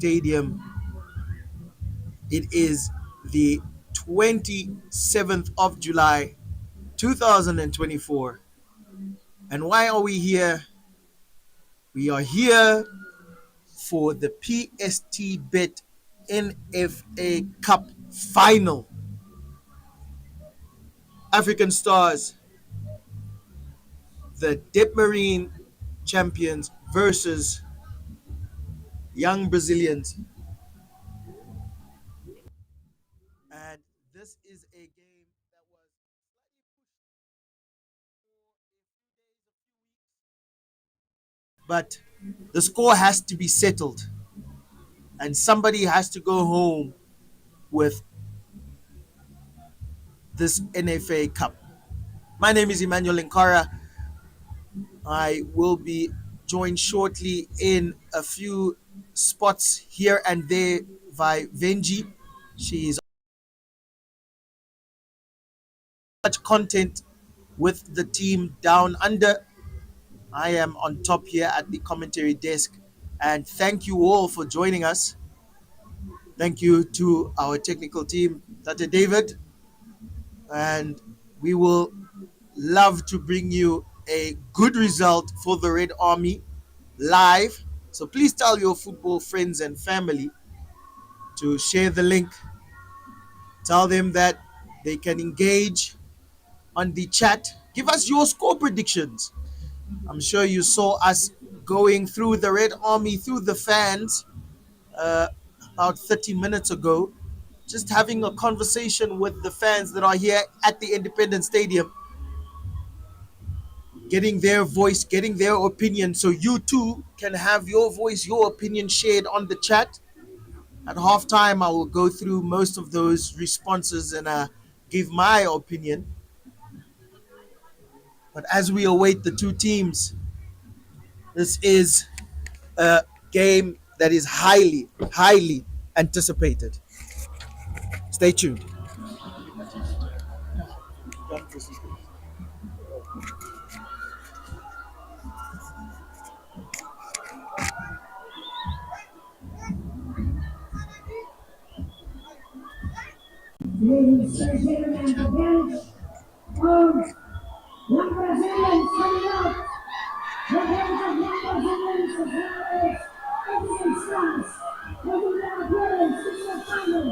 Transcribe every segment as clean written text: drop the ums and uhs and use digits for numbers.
Stadium. It is the 27th of July, 2024. And why are we here? We are here for the PSTBet NFA Cup final. African Stars, the Dip Marine champions versus young Brazilians. And this is a game that was but the score has to be settled and somebody has to go home with this NFA Cup. My name is Emmanuel Nkara. I will be joined shortly in a few spots here and there by Venji. She is much content with the team down under. I am on top here at the commentary desk. And thank you all for joining us. Thank you to our technical team, Dr. David. And we will love to bring you a good result for the Red Army live. So please tell your football friends and family to share the link. Tell them that they can engage on the chat. Give us your score predictions. I'm sure you saw us going through the Red Army, through the fans, about 30 minutes ago, just having a conversation with the fans that are here at the Independence Stadium, getting their voice, getting their opinion, so you too can have your voice, your opinion shared on the chat. At halftime, I will go through most of those responses and give my opinion. But as we await the two teams, this is a game that is highly, highly anticipated. Stay tuned. Ladies and gentlemen, the bench of young Brazilians coming out. The bench of young Brazilians as well as African stars making their appearance in the final.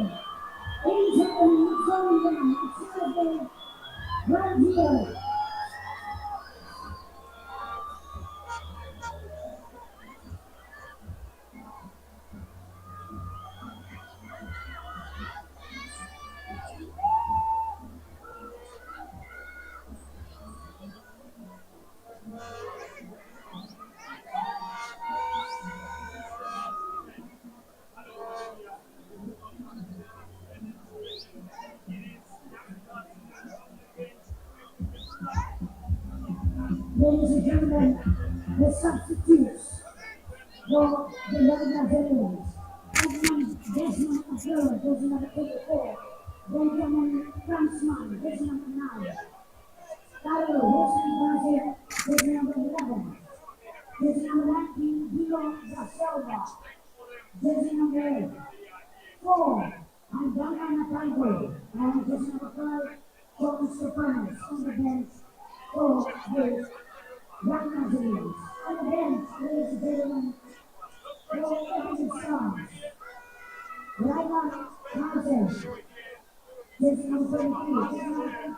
Ladies and gentlemen, join them outside the right here. Ladies and gentlemen, the substitutes for the young Brazilians. Desmond Abdullah, jersey number 84. Benjamin Franzman, jersey number 9. Carlos Wilson Brazil, jersey number 11. Jersey number 19, Dilo da Silva, jersey number 8. 4, Andana Natango, and jersey number 5, Jordan Stefanos on the bench for the young Brazilians. On the bench, ladies and gentlemen, for African stars. Ryan Hansen, jersey number 23, jersey number 22,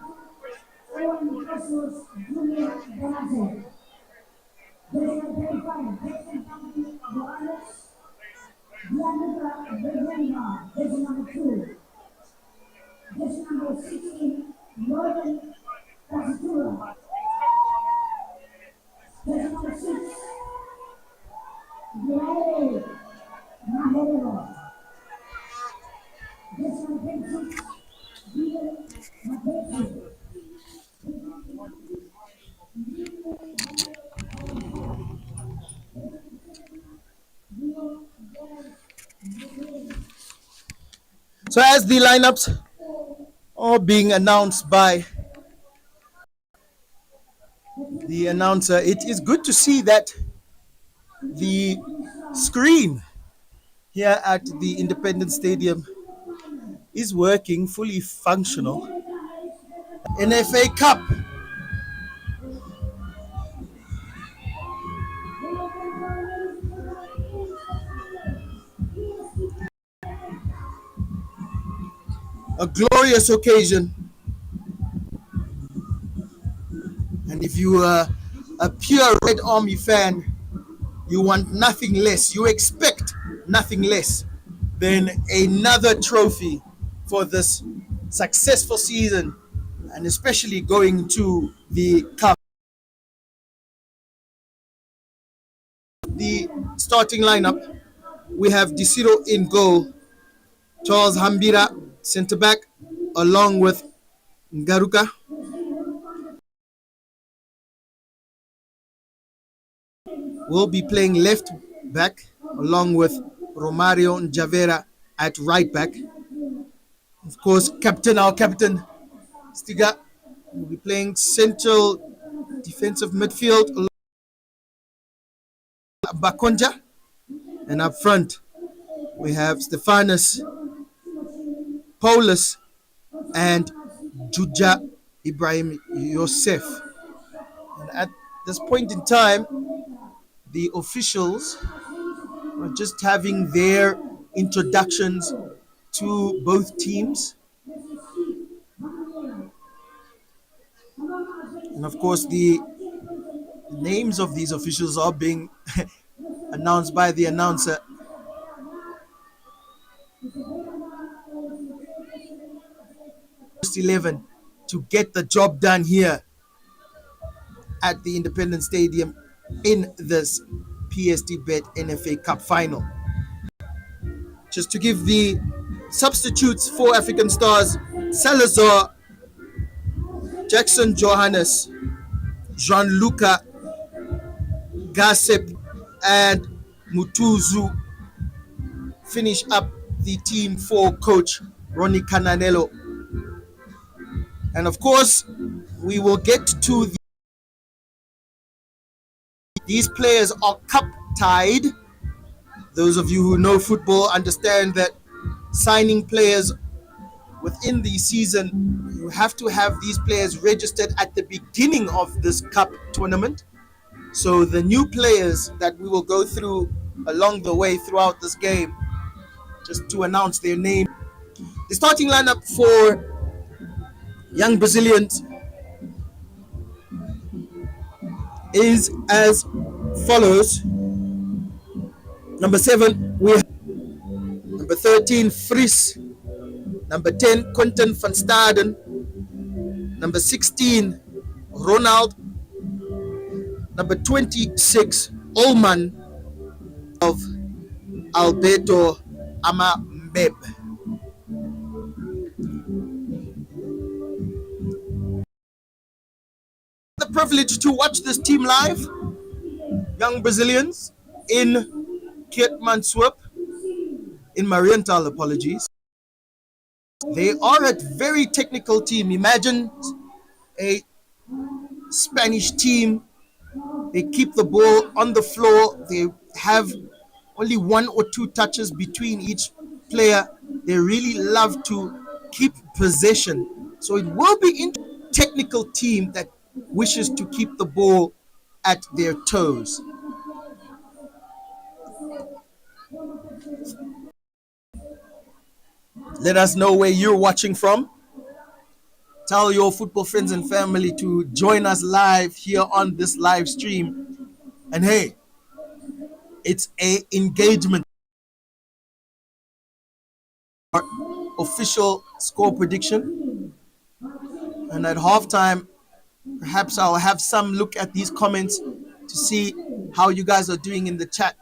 Owen Jesus Junior Benazet, jersey number 35, Jason Tommy Morales, Gianluca Bergenga, jersey number 2, jersey number 16, Morgan Casitura, jersey number 6, Guilherme Mahero, jersey number 26, Guilherme Matete. So as the lineups are being announced by the announcer, it is good to see that the screen here at the Independence Stadium is working fully functional. NFA Cup, a glorious occasion. And if you are a pure Red Army fan, you want nothing less, you expect nothing less than another trophy for this successful season, and especially going to the cup. The starting lineup, we have Disiro in goal, Charles Hambira centre back, along with Ngaruka. Will be playing left back, along with Romario Javera at right back. Of course, our captain, Stiga, will be playing central defensive midfield, Bakonja. And up front, we have Stefanos Paulus and Juja Ibrahim Yosef. And at this point in time, the officials are just having their introductions to both teams. And of course, the names of these officials are being announced by the announcer. First 11 to get the job done here at the Independence Stadium in this PSTBet NFA Cup final. Just to give the substitutes for African Stars: Salazar, Jackson Johannes, Jean-Luca Gasep, and Mutuzu finish up the team for coach Ronnie Cananello. And of course, we will get to these players are cup tied. Those of you who know football understand that signing players within the season, you have to have these players registered at the beginning of this cup tournament. So the new players that we will go through along the way throughout this game, just to announce their name. The starting lineup for young Brazilians is as follows. Number 7, we have number 13, Fries. Number 10, Quentin van Staden. Number 16, Ronald. Number 26, Olman of Alberto Amameb. The privilege to watch this team live. Young Brazilians in Keetmanshoop, in Marienthal, apologies. They are a very technical team. Imagine a Spanish team. They keep the ball on the floor. They have only 1 or 2 touches between each player. They really love to keep possession. So it will be a technical team that wishes to keep the ball at their toes. Let us know where you're watching from. Tell your football friends and family to join us live here on this live stream. And hey, it's a engagement. Our official score prediction. And at halftime, perhaps I'll have some look at these comments to see how you guys are doing in the chat.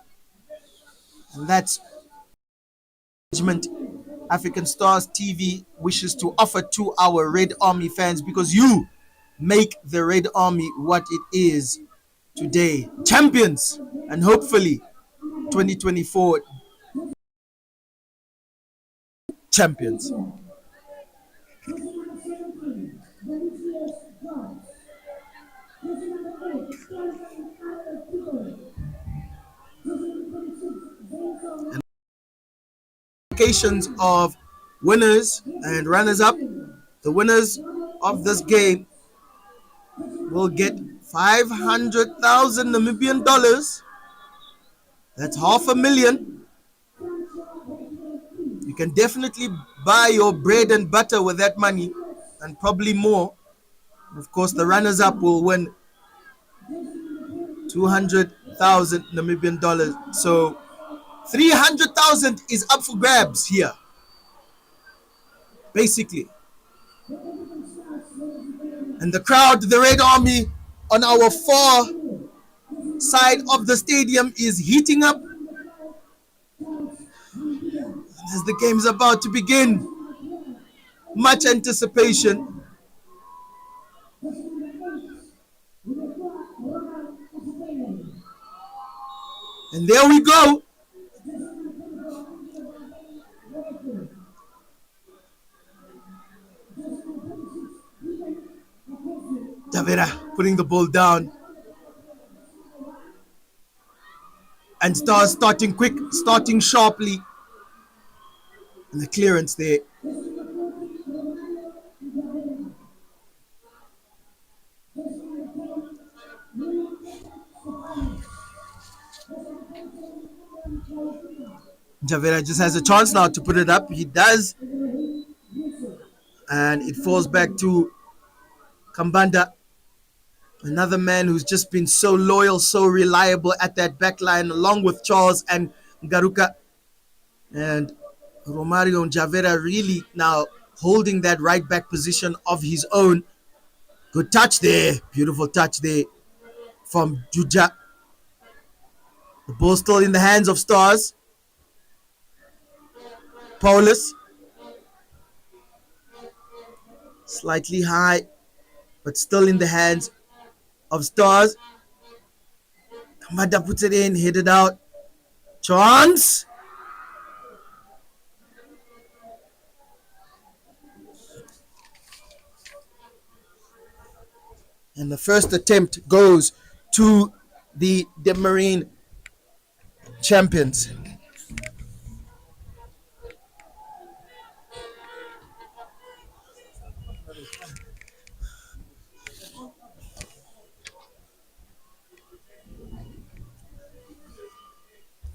And that's engagement African Stars TV wishes to offer to our Red Army fans, because you make the Red Army what it is today. Champions, and hopefully 2024 champions. indications of winners and runners up. The winners of this game will get 500,000 Namibian dollars. That's half a million. You can definitely buy your bread and butter with that money and probably more. Of course, the runners up will win 200,000 Namibian dollars. So 300,000 is up for grabs here, basically. And the crowd, the Red Army on our far side of the stadium is heating up as the game is about to begin. Much anticipation. And there we go. Javera putting the ball down. And Stars starting quick, starting sharply. And the clearance there. Javera just has a chance now to put it up. He does. And it falls back to Kambanda. Another man who's just been so loyal, so reliable at that back line, along with Charles and Garuka. And Romario and Javera really now holding that right back position of his own. Good touch there. Beautiful touch there from Juja. The ball still in the hands of Stars. Paulus. Slightly high, but still in the hands of Stars. Kamada puts it in, headed out. Chance. And the first attempt goes to the Marine champions.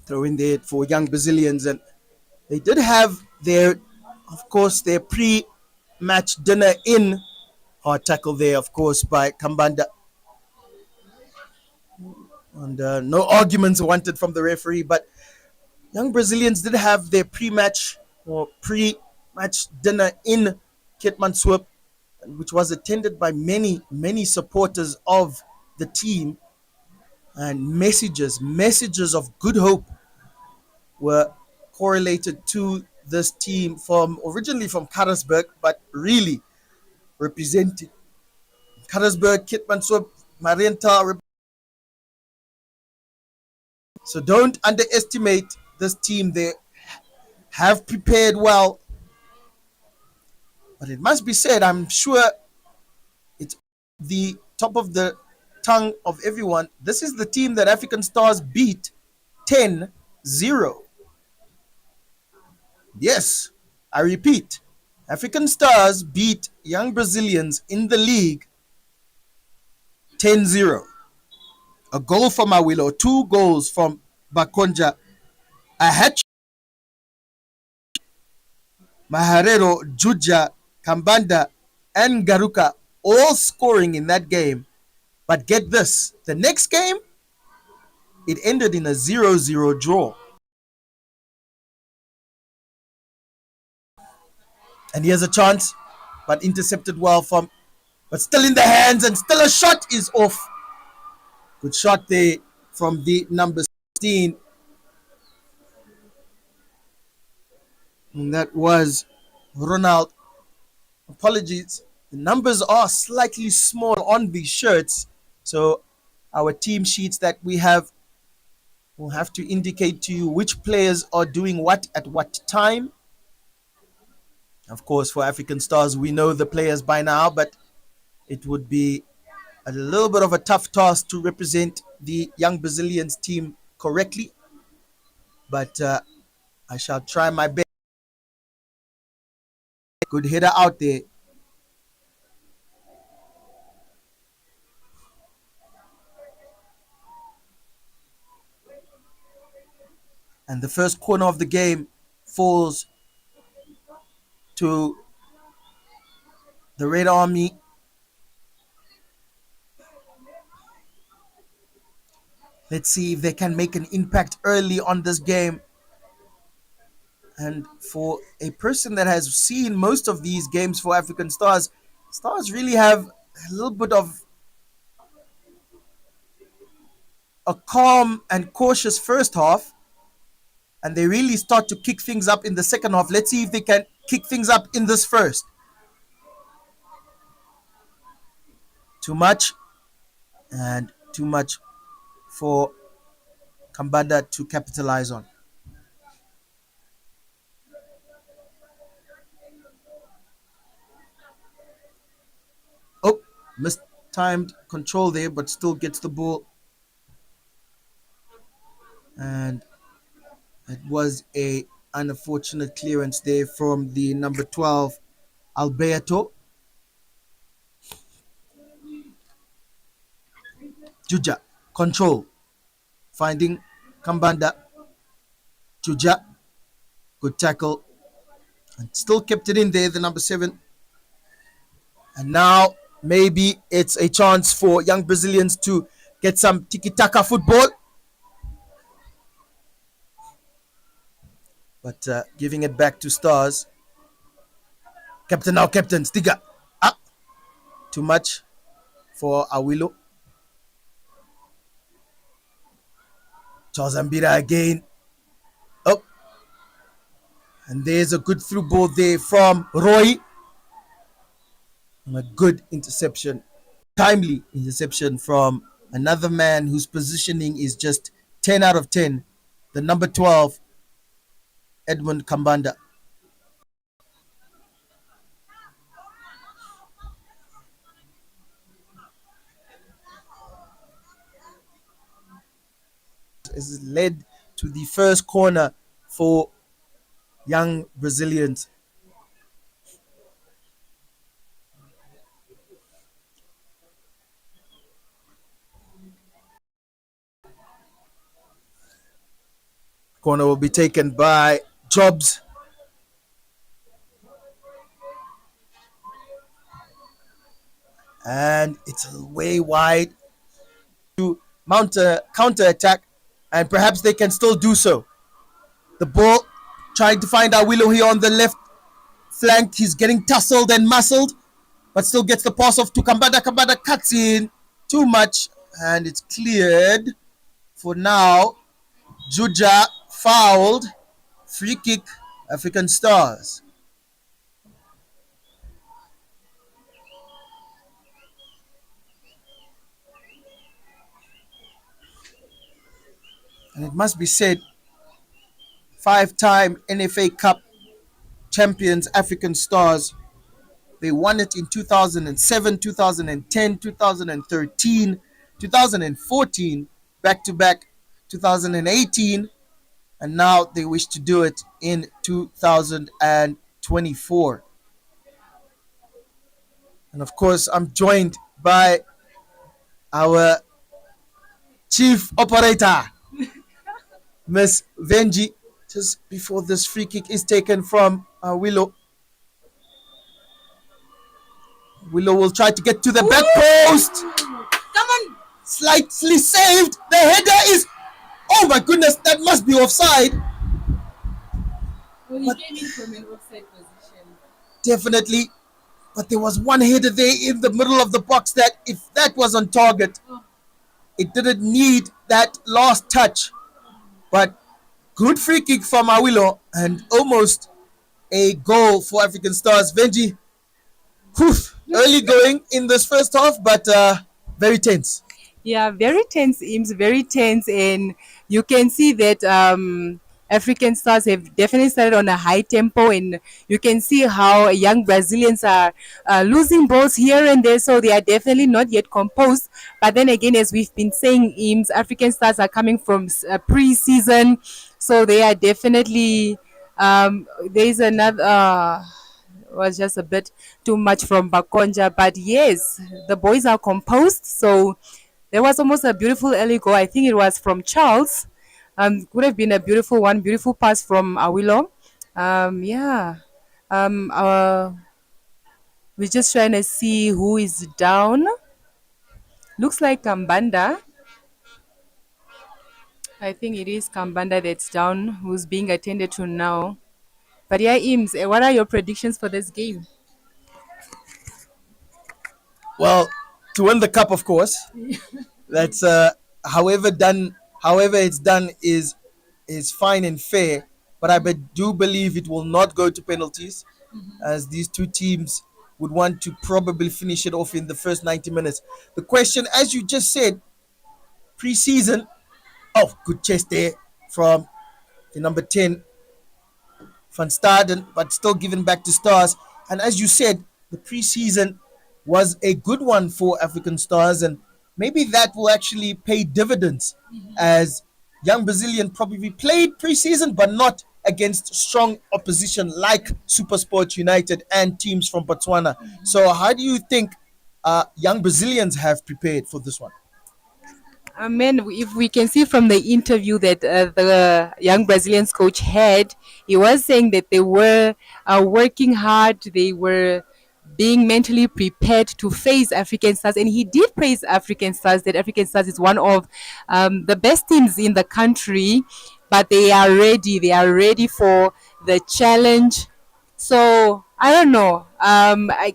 Throw in there for young Brazilians, and they did have their, of course, their pre-match dinner in. Hard tackle there, of course, by Kambanda. And no arguments wanted from the referee, but young Brazilians did have their pre-match or pre-match dinner in Keetmanshoop, which was attended by many, many supporters of the team. And messages of good hope were correlated to this team from originally from Karasburg, but really represented Karasburg, Keetmanshoop, Marienthal. So don't underestimate this team. They have prepared well. But it must be said, I'm sure it's the top of the tongue of everyone. This is the team that African Stars beat 10-0. Yes, I repeat, African Stars beat young Brazilians in the league 10-0. A goal from Awilo, 2 goals from Bakonja, a hat Maharero, Juja, Kambanda, and Garuka all scoring in that game. But get this, the next game, it ended in a 0-0 draw. And here's a chance, but intercepted well but still in the hands, and still a shot is off. Good shot there from the number 16. And that was Ronald. Apologies. The numbers are slightly small on these shirts. So our team sheets that we have will have to indicate to you which players are doing what at what time. Of course, for African Stars, we know the players by now, but it would be a little bit of a tough task to represent the young Brazilians team correctly. But I shall try my best. Good header out there. And the first corner of the game falls to the Red Army. Let's see if they can make an impact early on this game. And for a person that has seen most of these games for African Stars, Stars really have a little bit of a calm and cautious first half, and they really start to kick things up in the second half. Let's see if they can kick things up in this first. Too much, and too much for Kambanda to capitalize on. Oh, mistimed control there, but still gets the ball. And it was a unfortunate clearance there from the number 12, Alberto. Juja, control. Finding Kambanda. Juja, good tackle. And still kept it in there, the number 7. And now maybe it's a chance for young Brazilians to get some tiki-taka football. But giving it back to Stars. Captain now, Captain Stiga. Up. Too much for Awilo. Charles Ambira again. Oh. And there's a good through ball there from Roy. And a good interception. Timely interception from another man whose positioning is just 10 out of 10. The number 12, Edmund Kambanda. Is led to the first corner for young Brazilians. Corner will be taken by Jobs. And it's way wide to mount a counter attack, and perhaps they can still do so. The ball trying to find Awilo here on the left flank. He's getting tussled and muscled, but still gets the pass off to Kambanda. Kambanda cuts in too much, and it's cleared for now. Juja fouled. Free kick, African Stars. And it must be said, 5-time NFA Cup champions, African Stars. They won it in 2007, 2010, 2013, 2014, back to back 2018, and now they wish to do it in 2024. And of course, I'm joined by our chief operator, Miss Venji. Just before this free kick is taken from Willow. Willow will try to get to the back post. Come on. Slightly saved. The header is... Oh my goodness, that must be offside. Well, he came in from an offside position. Definitely. But there was one header there in the middle of the box that if that was on target, it didn't need that last touch. But good free kick from Awilo and almost a goal for African Stars. Venji, early going in this first half, but very tense. Yeah, very tense, Eames, very tense. And you can see that African Stars have definitely started on a high tempo, and you can see how young Brazilians are losing balls here and there, so they are definitely not yet composed. But then again, as we've been saying, Eames, African Stars are coming from pre-season, so they are definitely there's another was just a bit too much from Bakonja. But yes, the boys are composed. So there was almost a beautiful early goal. I think it was from Charles. Could have been a beautiful one, beautiful pass from Awilo. Yeah. Um, uh, we're just trying to see who is down. Looks like Kambanda. I think it is Kambanda that's down, who's being attended to now. But yeah, Ims, what are your predictions for this game? Well, to win the cup, of course. That's however it's done is fine and fair. But do believe it will not go to penalties, as these two teams would want to probably finish it off in the first 90 minutes. The question, as you just said, preseason. Oh, good chest there from the number 10, Van Staden, but still given back to Stars. And as you said, the preseason was a good one for African Stars, and maybe that will actually pay dividends, as young Brazilian probably played preseason, but not against strong opposition like Supersport United and teams from Botswana. So, how do you think young Brazilians have prepared for this one? I mean, if we can see from the interview that the young Brazilians coach had, he was saying that they were working hard, they were being mentally prepared to face African Stars, and he did praise African Stars. That African Stars is one of the best teams in the country, but they are ready. They are ready for the challenge. So I don't know.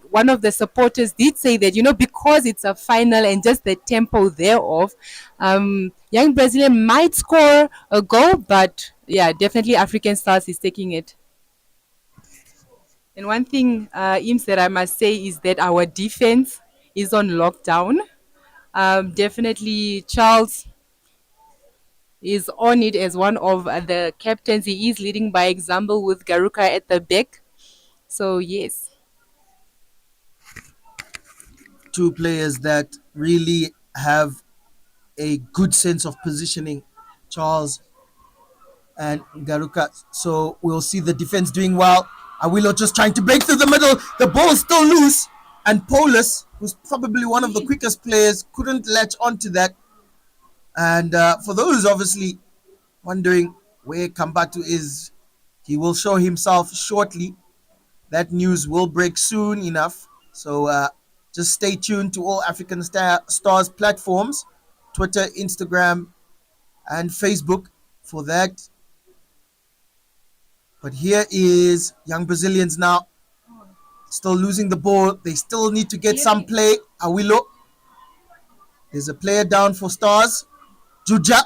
One of the supporters did say that, because it's a final and just the tempo thereof, young Brazilian might score a goal, but yeah, definitely African Stars is taking it. And one thing, Ims, that I must say is that our defense is on lockdown. Definitely, Charles is on it as one of the captains. He is leading by example with Garuka at the back. So yes. Two players that really have a good sense of positioning, Charles and Garuka. So we'll see the defense doing well. Awilo just trying to break through the middle. The ball is still loose. And Paulus, who's probably one of the quickest players, couldn't latch onto that. And for those obviously wondering where Kambatu is, he will show himself shortly. That news will break soon enough. So just stay tuned to all African Stars platforms, Twitter, Instagram, and Facebook for that. But here is young Brazilians now, still losing the ball. They still need to get some play. Awilo. There's a player down for Stars. Juja.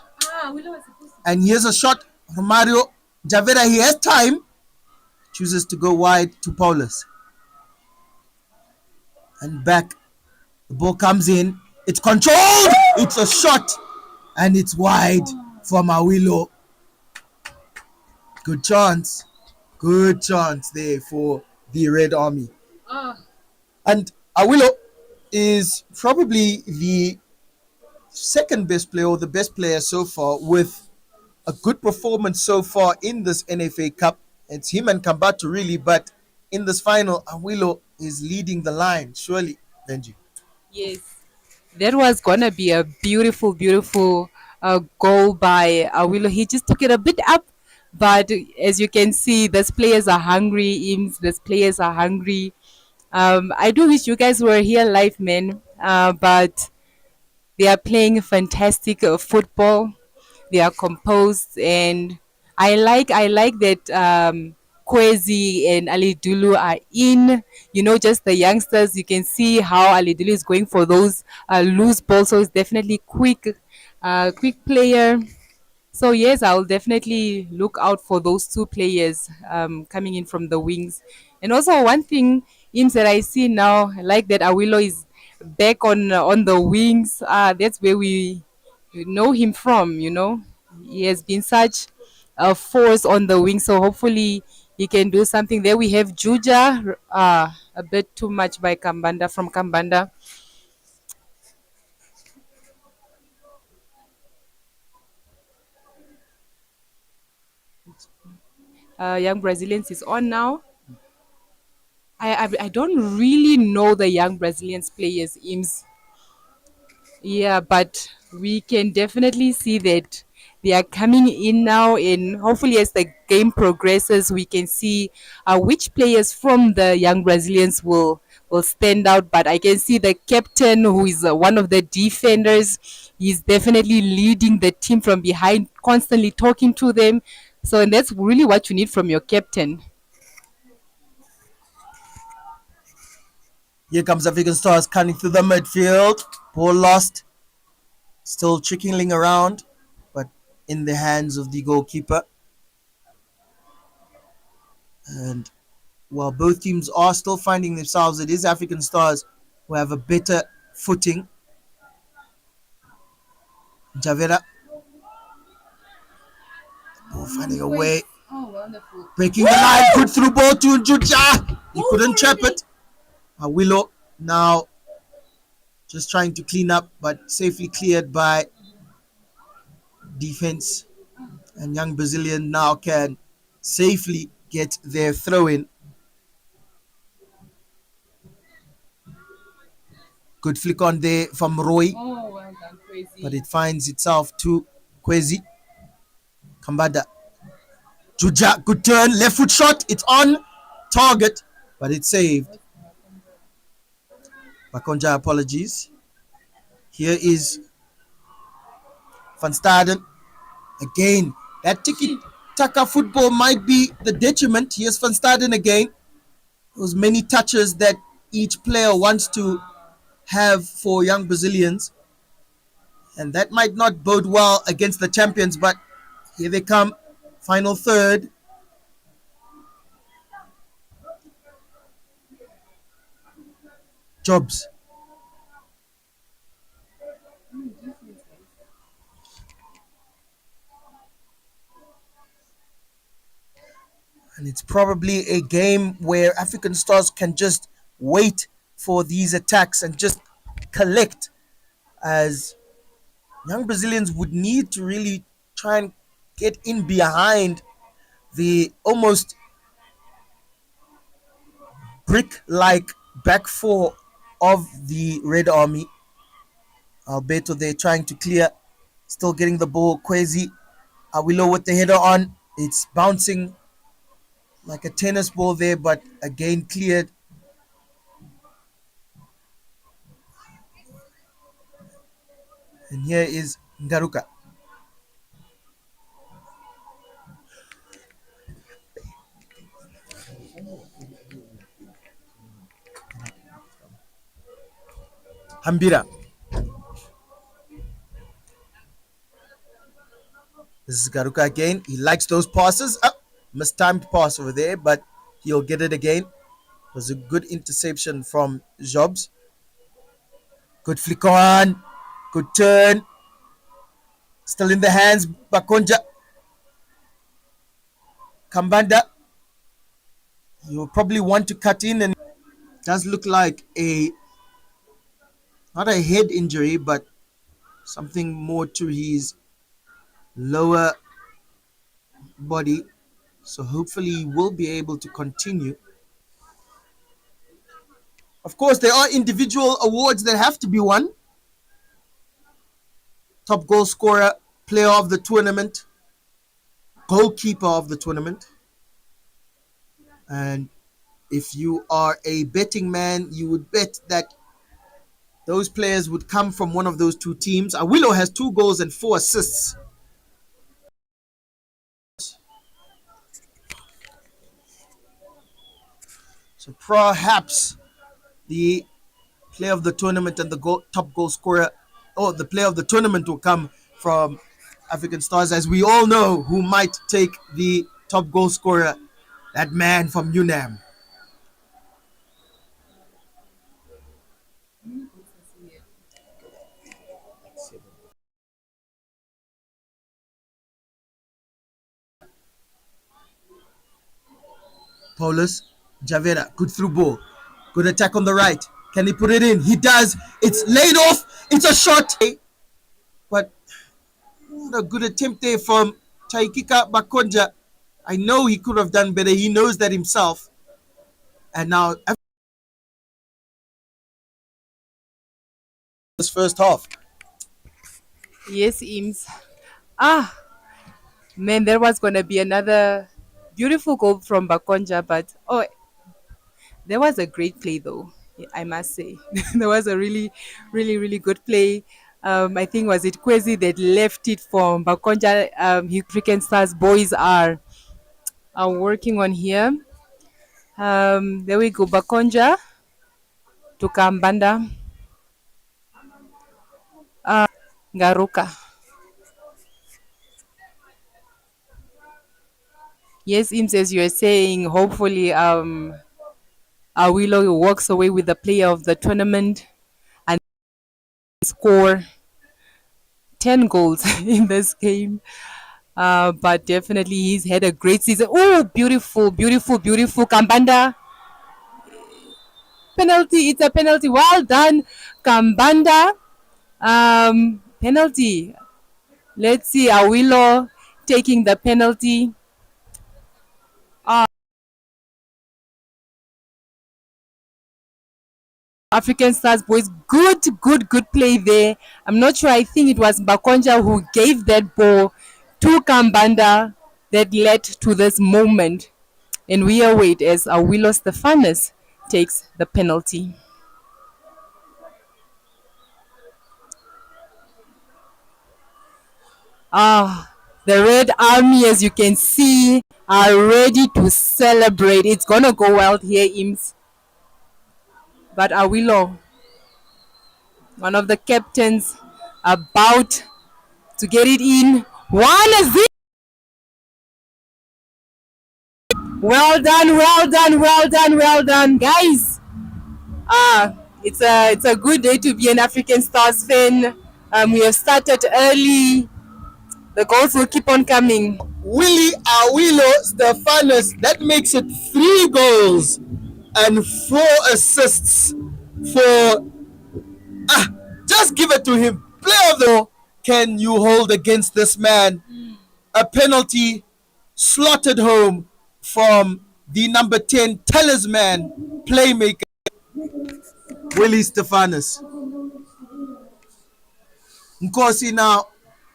And here's a shot. Romario Javera, he has time. Chooses to go wide to Paulus. And back. The ball comes in. It's controlled. It's a shot. And it's wide from Awilo. Good chance. Good chance there for the Red Army. And Awilo is probably the second best player or the best player so far, with a good performance so far in this NFA Cup. It's him and Kambatu really, but in this final, Awilo is leading the line, surely, Benji. Yes. That was gonna be a beautiful, beautiful goal by Awilo. He just took it a bit up, but as you can see, these players are hungry. Ims, these players are hungry. I do wish you guys were here live, man. But they are playing fantastic football. They are composed, and I like that Kwezi and Ali Dulu are in. Just the youngsters. You can see how Ali Dulu is going for those loose balls. So it's definitely quick player. So yes, I'll definitely look out for those two players coming in from the wings. And also one thing, Ims, that I see now, I like that Awilo is back on the wings. That's where we know him from. He has been such a force on the wing. So hopefully he can do something. There we have Juja, a bit too much by Kambanda from Kambanda. Young Brazilians is on now. I don't really know the young Brazilians players' names. Yeah, but we can definitely see that they are coming in now, and hopefully, as the game progresses, we can see which players from the young Brazilians will stand out. But I can see the captain, who is one of the defenders. He's definitely leading the team from behind, constantly talking to them. So, and that's really what you need from your captain. Here comes African Stars cutting through the midfield. Ball lost. Still trickling around, but in the hands of the goalkeeper. And while both teams are still finding themselves, it is African Stars who have a better footing. Javera finding a way, breaking the line, good through ball to Njuja. He couldn't trap it. Willow now just trying to clean up, but safely cleared by defense. And young Brazilian now can safely get their throw in. Good flick on there from Roy, Oh, well done, but crazy. it finds itself to Kwezi. Kambada. Juja, good turn, left foot shot. It's on target, but it's saved. Bakonja, apologies. Here is Van Staden. Again, that tiki taka football might be the detriment. Here's Van Staden again. Those many touches that each player wants to have for young Brazilians. And that might not bode well against the champions, but here they come. Final third. Jobs. And it's probably a game where African Stars can just wait for these attacks and just collect, as young Brazilians would need to really try and get in behind the almost brick like back four of the Red Army. Alberto, they're trying to clear, still getting the ball. Kwezi Awilo with the header on. It's bouncing like a tennis ball there, but again cleared. And here is Ngaruka. Hambira. This is Garuka again. He likes those passes. Mistimed pass over there, but he'll get it again. It was a good interception from Jobs. Good flick on. Good turn. Still in the hands. Bakonja. Kambanda. You will probably want to cut in, and it does look like a not a head injury, but something more to his lower body. So hopefully he will be able to continue. Of course, there are individual awards that have to be won. Top goal scorer, player of the tournament, goalkeeper of the tournament. And if you are a betting man, you would bet that those players would come from one of those two teams. Awilo has 2 goals and 4 assists. So perhaps the player of the tournament and the top goal scorer, or the player of the tournament will come from African Stars, as we all know who might take the top goal scorer, that man from UNAM. Paulus Javera, good through ball. Good attack on the right. Can he put it in? He does. It's laid off. It's a shot. But what a good attempt there from Taikika Bakonja. I know he could have done better. He knows that himself. And now this first half. Yes, Eames. Ah, man, there was going to be another beautiful goal from Bakonja, but oh, there was a great play though. I must say, there was a really, really, really good play. I think was it Kwesi that left it for Bakonja. Freaking Stars boys are working on here. There we go, Bakonja to Kambanda, Ngaruka. Yes, Ims, as you are saying, hopefully, Awilo walks away with the player of the tournament and score 10 goals in this game. But definitely, he's had a great season. Oh, beautiful, beautiful, beautiful. Kambanda penalty. It's a penalty. Well done, Kambanda. Penalty. Let's see, Awilo taking the penalty. African Stars boys, good, good, good play there. I'm not sure. I think it was Bakonja who gave that ball to Kambanda that led to this moment. And we await as Awilo Stefanos takes the penalty. The Red Army, as you can see, are ready to celebrate. It's gonna go well here, Ims. But Awilo, one of the captains, about to get it in. 1-0. Well done, well done, well done, well done, guys. It's a good day to be an African Stars fan. We have started early. The goals will keep on coming. Willie Awilo Stefanos, that makes it 3 goals and 4 assists for. Just give it to him. Player of the. Can you hold against this man? A penalty slotted home from the number 10 talisman playmaker, Willie Stefanos. Nkosi now.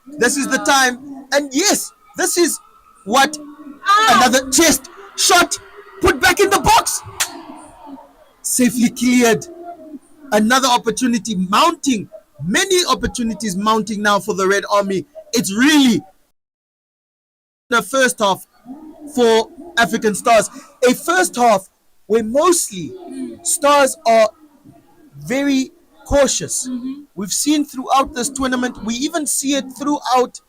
This is the time. And yes, this is what another chest shot put back in the box. Safely cleared. Another opportunity mounting. Many opportunities mounting now for the Red Army. It's really the first half for African Stars. A first half where mostly Stars are very cautious. We've seen throughout this tournament, we even see it throughout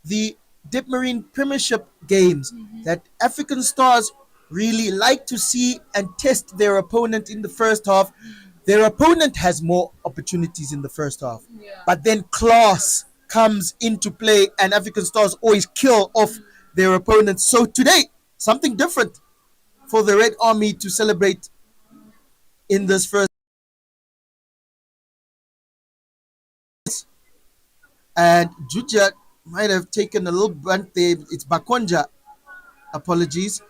the Dipmarine Premiership games, that African Stars really like to see and test their opponent in the first half. Their opponent has more opportunities in the first half, but then class comes into play, and African Stars always kill off their opponents. So today, something different for the Red Army to celebrate in this first. And Juja might have taken a little brunt there. It's Bakonja. Apologies.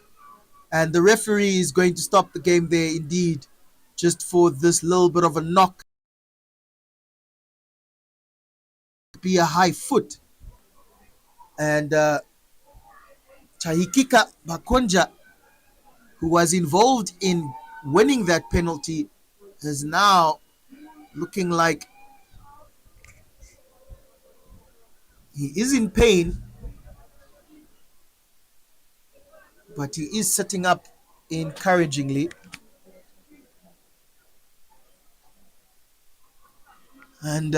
And the referee is going to stop the game there indeed, just for this little bit of a knock. Be a high foot. And Tahikika Bakonja, who was involved in winning that penalty, is now looking like he is in pain, but he is setting up encouragingly. And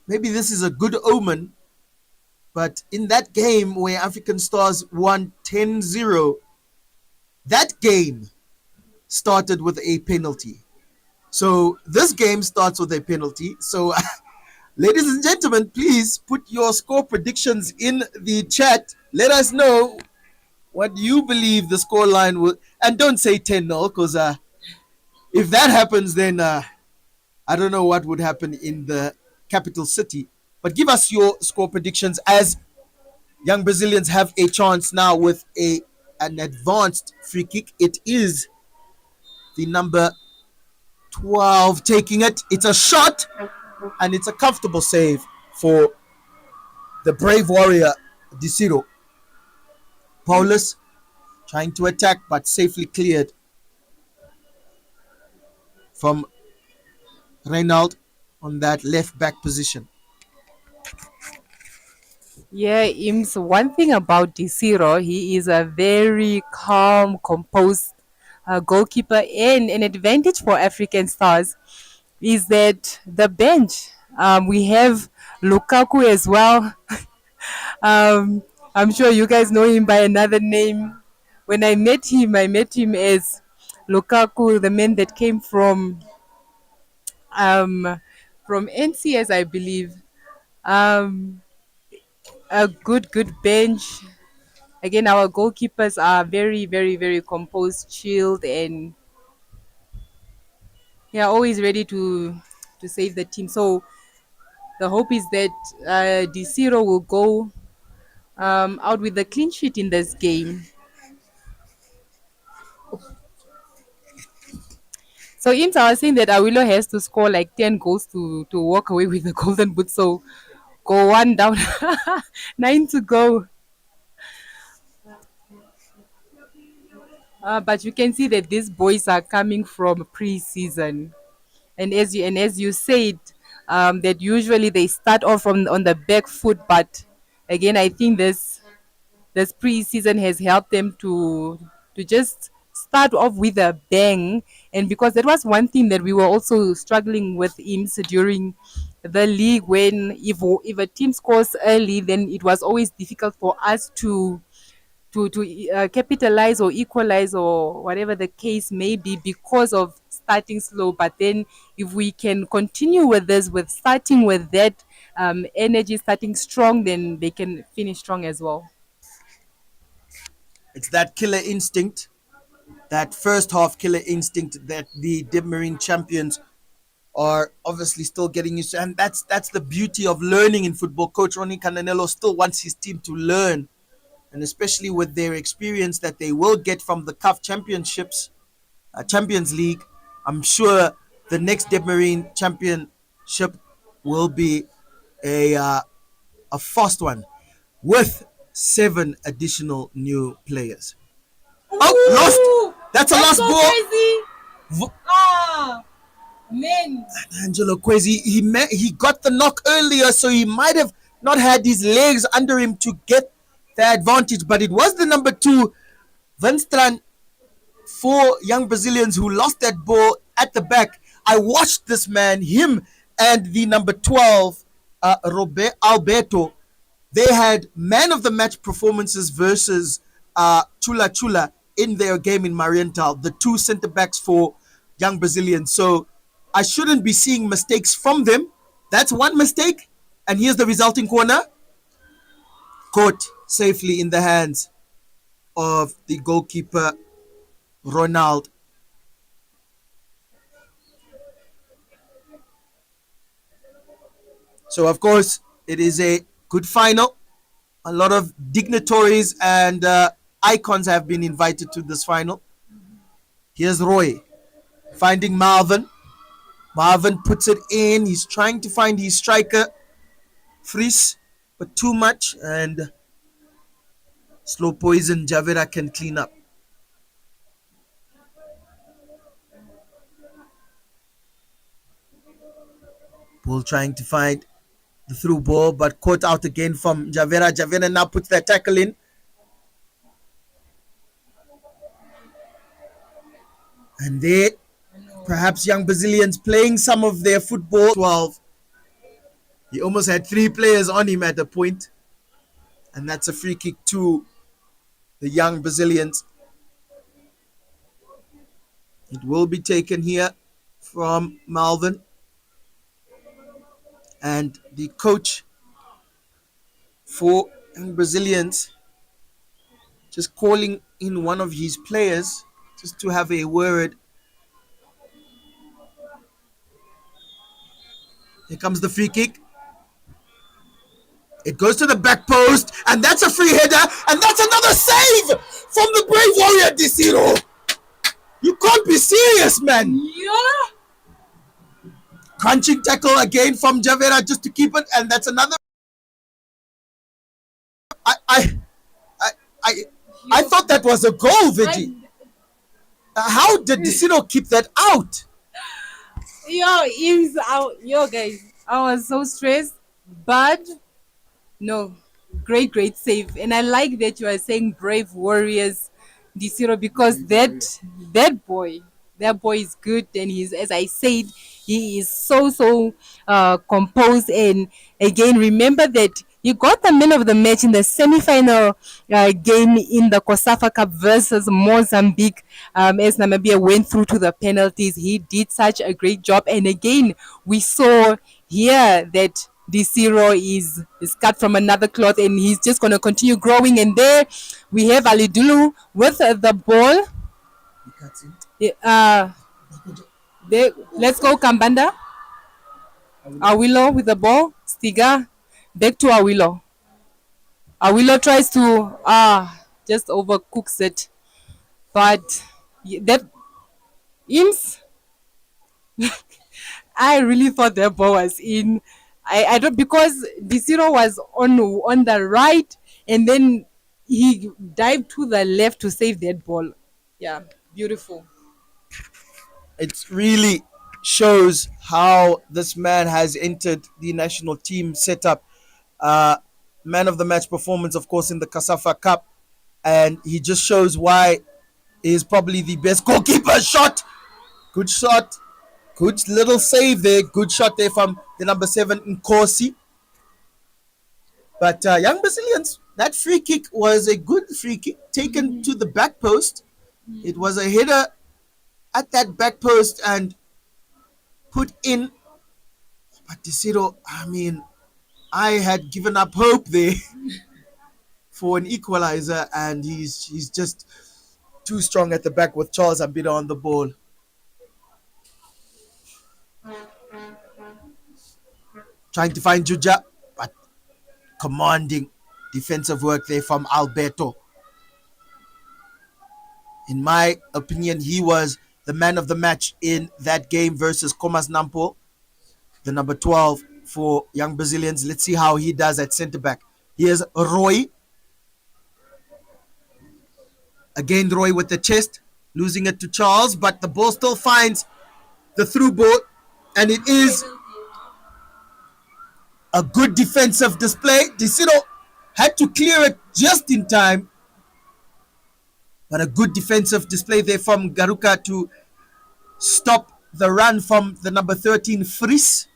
maybe this is a good omen, but in that game where African Stars won 10-0, that game started with a penalty. So this game starts with a penalty. So ladies and gentlemen, please put your score predictions in the chat. Let us know what you believe the score line will. And don't say 10-0, because if that happens, then I don't know what would happen in the capital city. But give us your score predictions, as young Brazilians have a chance now with an advanced free kick. It is The number 12 taking it. It's a shot, and it's a comfortable save for the brave warrior, Disiro. Paulus trying to attack, but safely cleared from Reynald on that left back position. Yeah, Ims, one thing about Desiro, he is a very calm, composed goalkeeper, and an advantage for African stars is that the bench. We have Lukaku as well. um, I'm sure you guys know him by another name. When I met him as Lukaku, the man that came um, from NCS, I believe. Um, a good bench. Again, our goalkeepers are very, very, very composed, chilled, and always ready to save the team. So the hope is that D0 will go out with the clean sheet in this game. So Ims, I was saying that Awilo has to score like 10 goals to walk away with the golden boot. So go one down, nine to go. But you can see that these boys are coming from pre-season, and as you said, that usually they start off from on the back foot. But again, I think this pre-season has helped them to just start off with a bang. And because that was one thing that we were also struggling with IMS during the league, when if a team scores early, then it was always difficult for us to capitalize or equalize or whatever the case may be, because of starting slow. But then if we can continue with this, with starting with that energy, starting strong, then they can finish strong as well. It's that killer instinct, that first half killer instinct that the Dibmarine champions are obviously still getting used to. And that's the beauty of learning in football. Coach Ronnie Cananello still wants his team to learn, and especially with their experience that they will get from the CAF Championships, Champions League. I'm sure the next Dibmarine championship will be a uh, a fast one with 7 additional new players. Oh, lost! That's a lost ball. Crazy. Ah, man. Angelo Kwesi, he got the knock earlier, so he might have not had his legs under him to get the advantage. But it was the number 2, Venstran, 4 young Brazilians who lost that ball at the back. I watched this man, him and the number 12, Alberto. They had man of the match performances versus Chula Chula in their game in Mariental, the 2 center backs for young Brazilians. So I shouldn't be seeing mistakes from them. That's one mistake. And here's the resulting corner. Caught safely in the hands of the goalkeeper, Ronald. So, of course, it is a good final. A lot of dignitaries and icons have been invited to this final. Here's Roy finding Marvin. Marvin puts it in. He's trying to find his striker, Fries, but too much. And slow poison, Javera can clean up. Bull trying to find the through ball, but caught out again from Javera. Javera now puts that tackle in. And there, perhaps young Brazilians playing some of their football. 12. He almost had 3 players on him at the point. And that's a free kick to the young Brazilians. It will be taken here from Malvin. And the coach for young Brazilians just calling in one of his players just to have a word. Here comes the free kick. It goes to the back post, and that's a free header, and that's another save from the brave warrior Desiro. You can't be serious, man. Yeah. Crunching tackle again from Javera just to keep it, and that's another. I I I I, I thought that was a goal, Veggie. How did Desino keep that out? Yo, guys, I was so stressed, but no, great save, and I like that you are saying brave warriors, Disiro, because that boy, that boy is good, and he's, as I said, he is so composed. And again, remember that he got the man of the match in the semi-final game in the Kosafa Cup versus Mozambique. As Namibia went through to the penalties, he did such a great job. And again, we saw here that D0 is cut from another cloth, and he's just going to continue growing. And there we have Ali Dulu with the ball. Uh, let's go, Kambanda. Awilo with the ball. Stiga. Back to Awilo. Awilo tries to just overcooks it. But that Ims, I really thought the ball was in. I don't, because D0 was on the right, and then he dived to the left to save that ball. Yeah, beautiful. It really shows how this man has entered the national team setup. Uh, Man of the match performance, of course, in the Kasafa Cup, and he just shows why he is probably the best goalkeeper. Shot, good little save there, good shot there from the number 7 Nkosi. But young Brazilians, that free kick was a good free kick taken to the back post. It was a header at that back post and put in. But Desiro, I mean, I had given up hope there for an equalizer, and he's just too strong at the back with Charles Ambida on the ball. Trying to find Juja, but commanding defensive work there from Alberto. In my opinion, he was the man of the match in that game versus Comas Nampo, the number 12 for young Brazilians. Let's see how he does at centre back. Here's Roy. Again, Roy with the chest, losing it to Charles, but the ball still finds the through ball, and it is a good defensive display. Desiro had to clear it just in time, but a good defensive display there from Garuka to stop the run from the number 13 Fries.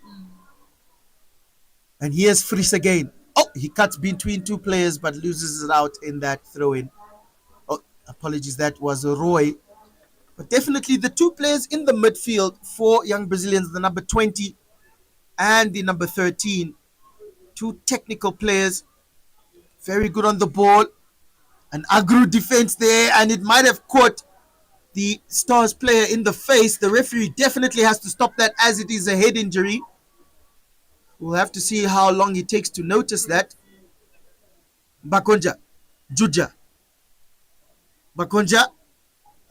And here's Fries again. Oh, he cuts between two players but loses it out in that throw-in. Oh, apologies, that was Roy. But definitely the two players in the midfield for young Brazilians, the number 20 and the number 13, two technical players, very good on the ball. An aggro defense there, and it might have caught the Stars player in the face. The referee definitely has to stop that, as it is a head injury. We'll have to see how long it takes to notice that. Bakonja, Juja. Bakonja,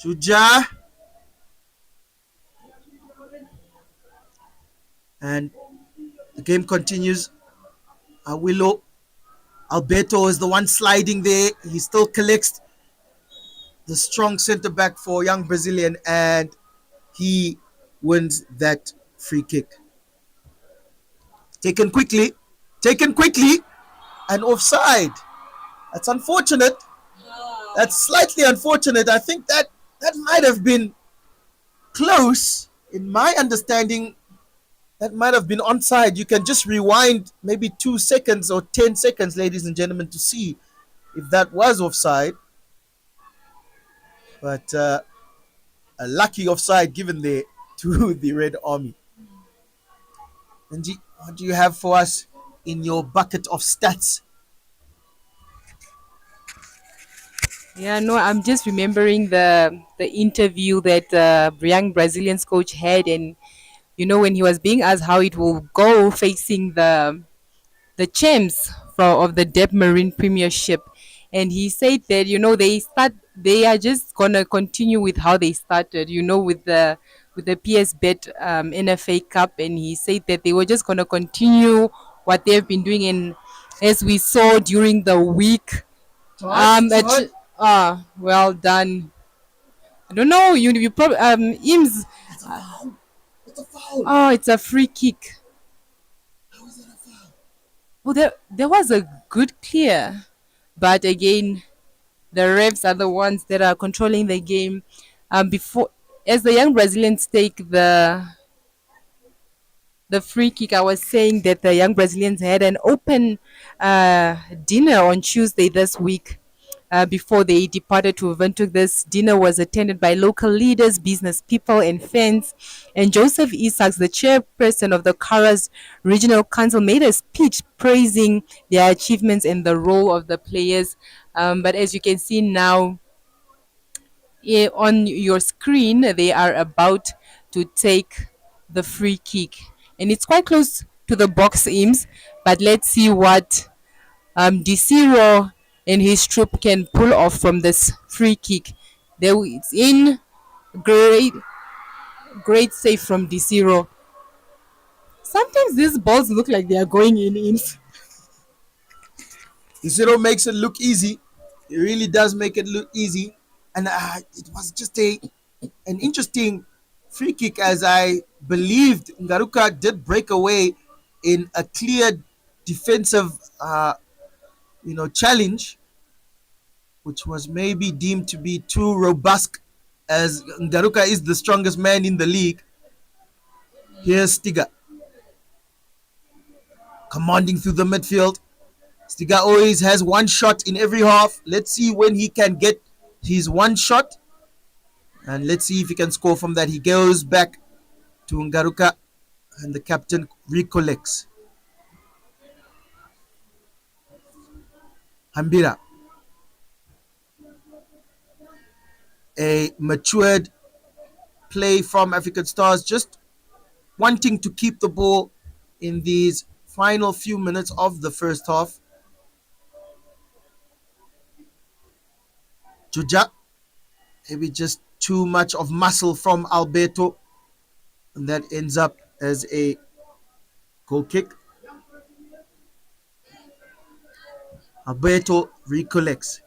Juja. And the game continues. Willow. Alberto is the one sliding there. He still collects the strong centre back for young Brazilian, and he wins that free kick. Taken quickly, and offside. That's unfortunate. That's slightly unfortunate. I think that might have been close. In my understanding, that might have been onside. You can just rewind maybe 2 seconds or 10 seconds, ladies and gentlemen, to see if that was offside. But a lucky offside given there to the Red Army. Benji, what do you have for us in your bucket of stats? Yeah, no, I'm just remembering the interview that young Brazilians coach had, and when he was being asked how it will go facing the champs of the Dep Marine Premiership, and he said that they start they are just gonna continue with how they started, with the PSBet NFA Cup, and he said that they were just gonna continue what they've been doing, and as we saw during the week, well done. I don't know. You probably Ims. Oh, it's a free kick. Well, there was a good clear, but again, the refs are the ones that are controlling the game. Before, as the young Brazilians take the free kick, I was saying that the young Brazilians had an open dinner on Tuesday this week. Before they departed to Windhoek, this dinner was attended by local leaders, business people, and fans. And Joseph Isaacs, the chairperson of the Karas Regional Council, made a speech praising their achievements and the role of the players. But as you can see now, on your screen, they are about to take the free kick, and it's quite close to the box aims. But let's see what Desiro and his troop can pull off from this free kick. There it's in. Great, great save from Desiro. Sometimes these balls look like they are going in. Zero makes it look easy. It really does make it look easy. And it was just an interesting free kick, as I believed Ngaruka did break away in a clear defensive challenge, which was maybe deemed to be too robust, as Ngaruka is the strongest man in the league. Here's Stiga commanding through the midfield. Stiga always has one shot in every half. Let's see when he can get his one shot. And let's see if he can score from that. He goes back to Ngaruka, and the captain recollects. Hambira. A matured play from African Stars, just wanting to keep the ball in these final few minutes of the first half. Juja, maybe just too much of muscle from Alberto, and that ends up as a goal kick. Alberto recollects.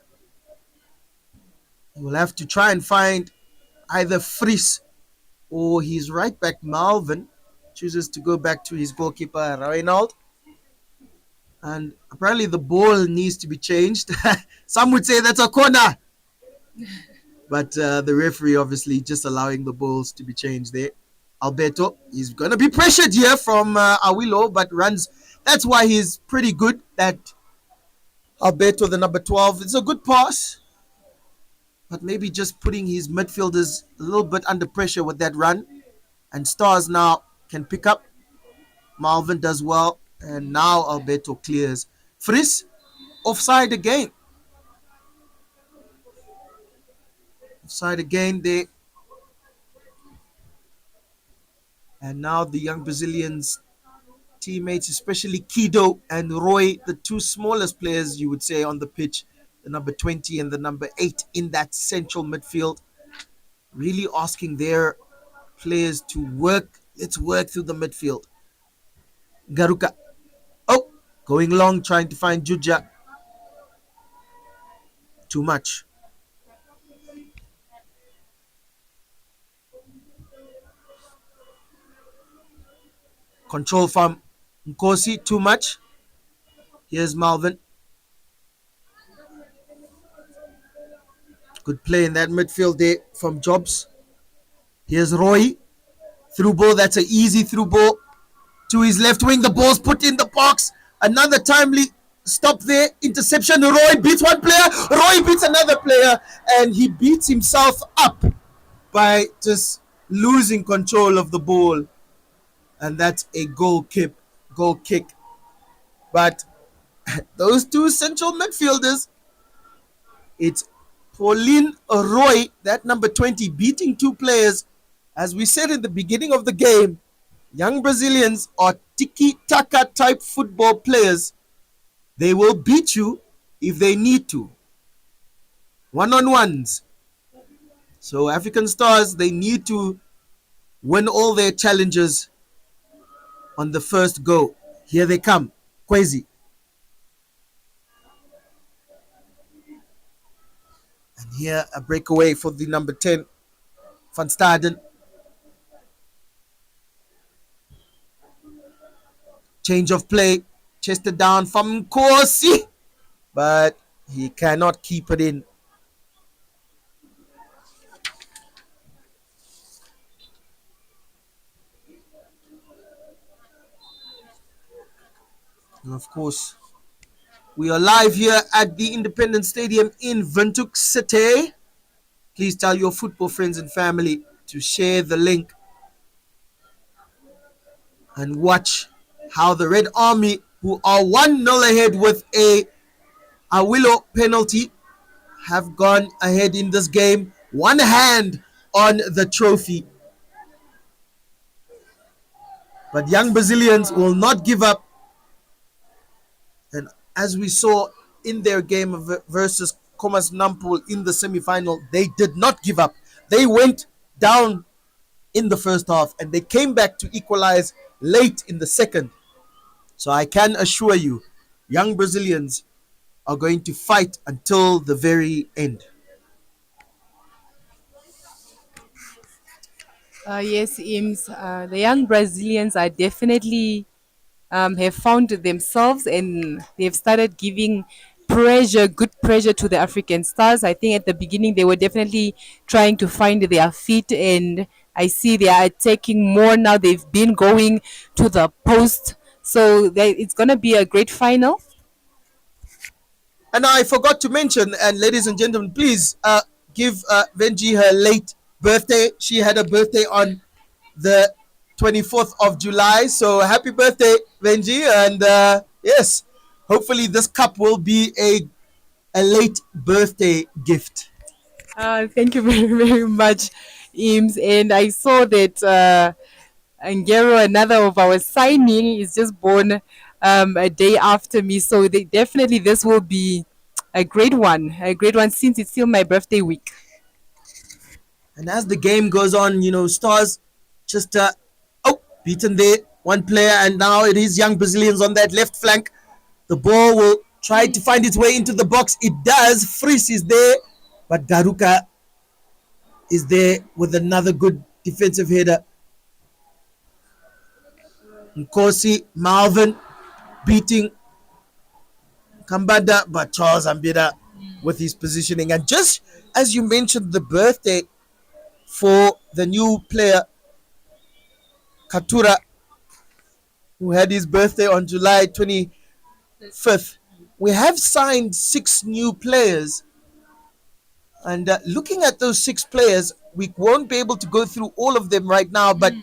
He will have to try and find either Fries or his right back Malvin. Chooses to go back to his goalkeeper Reinald. And apparently the ball needs to be changed. Some would say that's a corner. But the referee obviously just allowing the balls to be changed there. Alberto, he's going to be pressured here from Awilo, but runs. That's why he's pretty good. That Alberto, the number 12, it's a good pass. But maybe just putting his midfielders a little bit under pressure with that run. And Stars now can pick up. Malvin does well. And now Alberto clears. Fris, offside again. Offside again there. And now the young Brazilians teammates, especially Kido and Roy, the two smallest players you would say on the pitch, the number 20 and the number 8 in that central midfield, really asking their players to work. Let's work through the midfield. Garuka. Oh, going long, trying to find Juja. Too much. Control from Nkosi, too much. Here's Malvin. Good play in that midfield there from Jobs. Here's Roy. Through ball, that's an easy through ball. To his left wing, the ball's put in the box. Another timely stop there. Interception. Roy beats one player. Roy beats another player. And he beats himself up by just losing control of the ball. And that's a goal kick. But those two central midfielders, it's Pauline Roy, that number 20, beating two players. As we said in the beginning of the game, young Brazilians are tiki-taka type football players. They will beat you if they need to. one-on-ones. So African Stars, they need to win all their challenges on the first go. Here they come. Kwesi. And here a breakaway for the number 10, Van Staden. Change of play. Chested down from Kosi. But he cannot keep it in. And of course, we are live here at the Independence Stadium in Windhoek City. Please tell your football friends and family to share the link and watch how the Red Army, who are 1-0 ahead with a Awilo penalty, have gone ahead in this game. One hand on the trophy. But young Brazilians will not give up. And as we saw in their game versus Comas Nampul in the semi-final, they did not give up. They went down in the first half and they came back to equalize late in the second. So I can assure you, young Brazilians are going to fight until the very end. Yes, Ims. The young Brazilians are definitely have found themselves and they've started giving pressure, good pressure to the African Stars. I think at the beginning they were definitely trying to find their feet, and I see they are attacking more now. They've been going to the post, so it's gonna be a great final. And I forgot to mention, and ladies and gentlemen, please give Venji her late birthday. She had a birthday on the 24th of July. So happy birthday, Venji. And yes, hopefully this cup will be a late birthday gift. Thank you very, very much, Ims. And I saw that Angero, another of our signing, is just born a day after me. So definitely this will be a great one since it's still my birthday week. And as the game goes on, Stars just beaten there, one player, and now it is young Brazilians on that left flank. The ball will try to find its way into the box. It does. Fries is there, but Garuka is there with another good defensive header. Nkosi, Malvin beating Kambada, but Charles Ambida with his positioning. And just as you mentioned, the birthday for the new player, Katura, who had his birthday on July 25th. We have signed 6 new players. And looking at those 6 players, we won't be able to go through all of them right now. But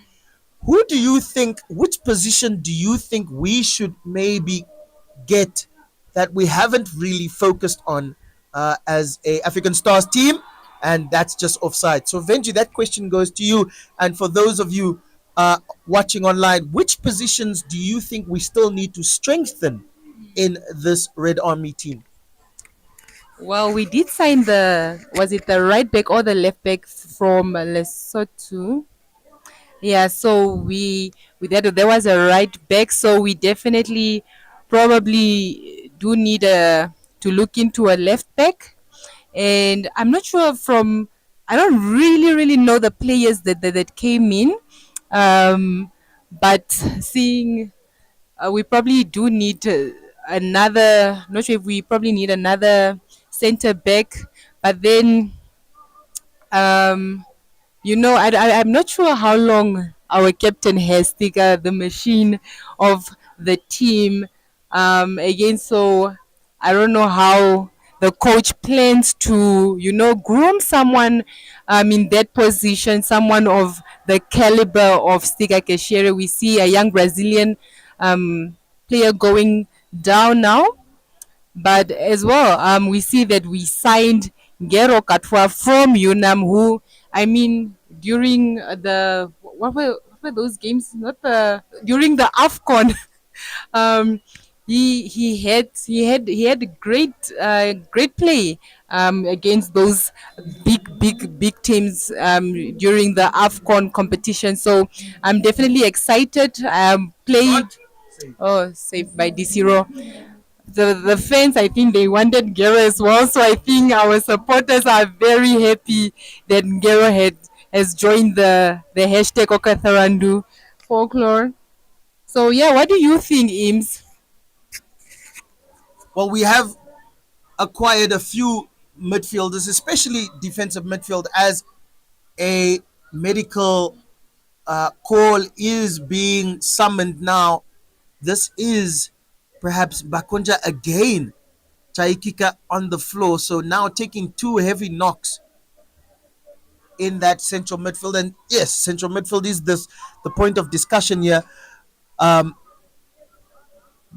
who do you think, which position do you think we should maybe get that we haven't really focused on as a African Stars team? And that's just offside. So Venji, that question goes to you. And for those of you watching online, which positions do you think we still need to strengthen in this Red Army team? Well, we did sign was it the right back or the left back from Lesotho? Yeah, so we that there was a right back, so we definitely probably do need to look into a left back. And I'm not sure from I don't really know the players that came in, but seeing we probably do need another. Not sure if we probably need another center back, but then um, I'm not sure how long our captain has taken the machine of the team again. So I don't know how the coach plans to, groom someone in that position, someone of the caliber of Stiga Keshere. We see a young Brazilian player going down now. But as well, we see that we signed Gero Katwa from Unam, who, I mean, during what were those games? Not the during the Afcon, um, he had great play against those big teams during the AFCON competition. So I'm definitely excited. Play Oh, saved by D0. The fans, I think they wanted Gero as well. So I think our supporters are very happy that Gero has joined the hashtag Okatharandu folklore. So yeah, what do you think, Ims? Well, we have acquired a few midfielders, especially defensive midfield, as a medical call is being summoned now. This is perhaps Bakunja again. Chaikika on the floor. So now taking two heavy knocks in that central midfield. And yes, central midfield is this the point of discussion here. Um,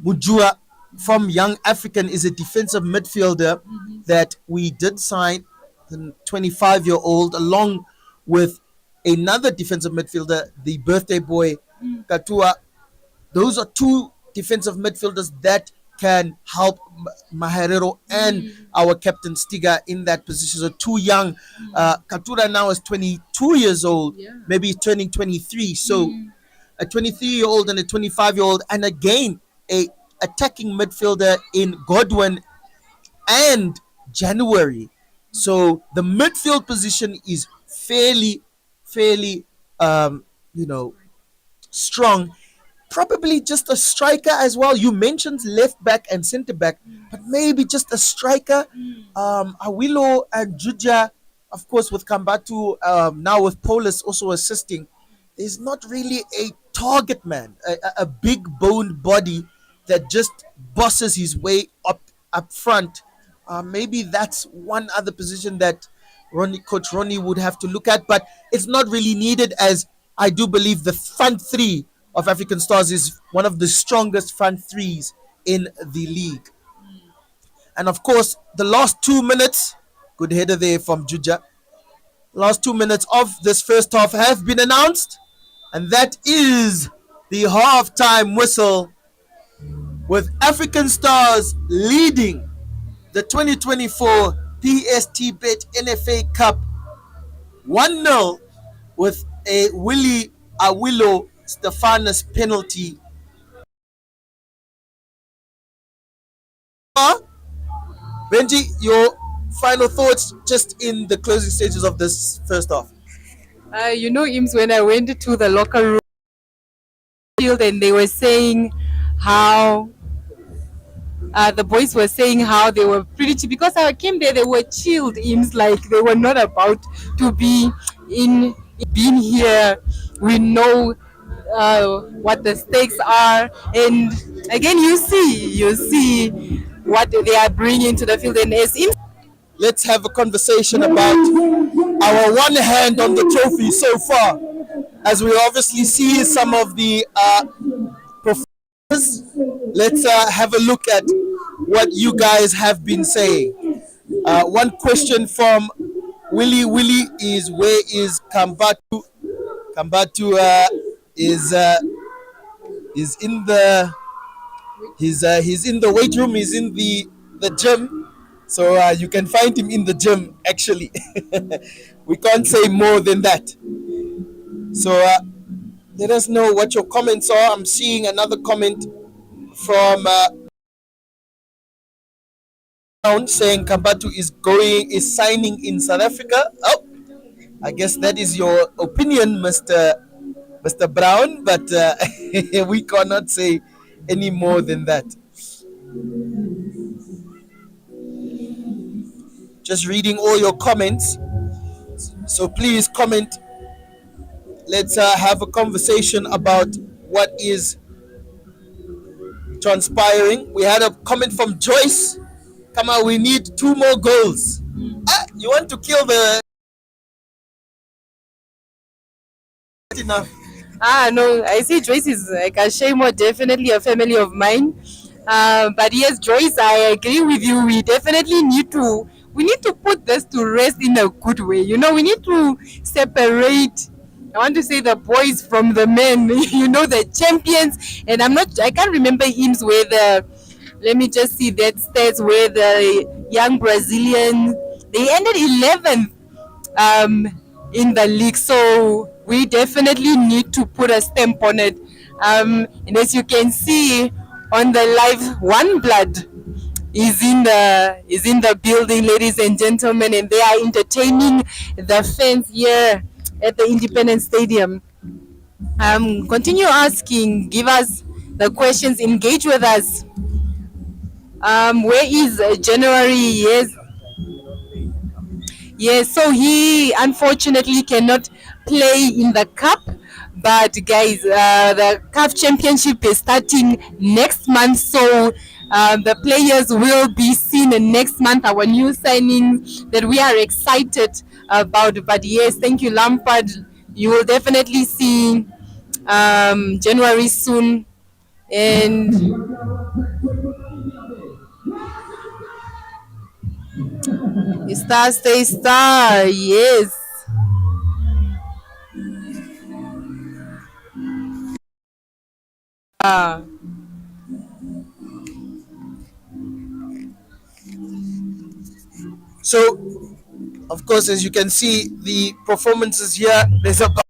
Mujua from Young African is a defensive midfielder that we did sign, the 25-year-old, along with another defensive midfielder, the birthday boy, Katua. Those are two defensive midfielders that can help Maherero and our captain Stiga in that position. So too young. Katura now is 22 years old, maybe turning 23. So a 23-year-old and a 25-year-old, and again a attacking midfielder in Godwin and January. So the midfield position is fairly, um, you know, strong. Probably just a striker as well. You mentioned left back and centre back, but maybe just a striker. Awilo and Juja, of course, with Kambatu, now with Polis also assisting. There's not really a target man, a big boned body that just bosses his way up front. Maybe that's one other position that Coach Ronnie would have to look at, but it's not really needed, as I do believe the front three of African Stars is one of the strongest front threes in the league. And of course, the last 2 minutes, good header there from Juja. Last 2 minutes of this first half have been announced, and that is the halftime whistle, with African Stars leading the 2024 PSTBet NFA Cup 1-0 with a Willie Awilo Stephanus penalty. Benji, your final thoughts just in the closing stages of this first half. Ims, when I went to the locker room field and they were saying how the boys were saying how they were pretty chill because I came there. They were chilled, Ims, like they were not about to be in being here. We know what the stakes are, and again, you see what they are bringing to the field. And as Ims, Let's have a conversation about our one hand on the trophy so far, as we obviously see some of the performers. Let's have a look at what you guys have been saying. One question from Willie is, where is Kambatu? Kambatu is in the he's in the weight room. He's in the gym. So you can find him in the gym, actually. We can't say more than that. So let us know what your comments are. I'm seeing another comment from saying Kambatu is signing in South Africa. Oh, I guess that is your opinion, Mr. Brown, but we cannot say any more than that. Just reading all your comments. So please comment. Let's have a conversation about what is transpiring. We had a comment from Joyce. Come on, we need 2 more goals. You want to kill the enough. No, I see Joyce is like a Shamo, definitely a family of mine. But yes, Joyce, I agree with you. We need to put this to rest in a good way. We need to separate. I want to say the boys from the men. The champions. And I can't remember hymns whether Let me just see that stats where the young Brazilians they ended 11th um, in the league. So we definitely need to put a stamp on it. And as you can see on the live, One Blood is in the building, ladies and gentlemen, and they are entertaining the fans here at the Independence Stadium. Continue asking, give us the questions, engage with us. Where is January? Yes, yes. So he unfortunately cannot play in the cup, but guys, the CAF Championship is starting next month, so the players will be seen next month. Our new signings that we are excited about. But yes, thank you, Lampard. You will definitely see January soon, and star stay star. Yes. Uh, So, of course, as you can see, the performances here, there's about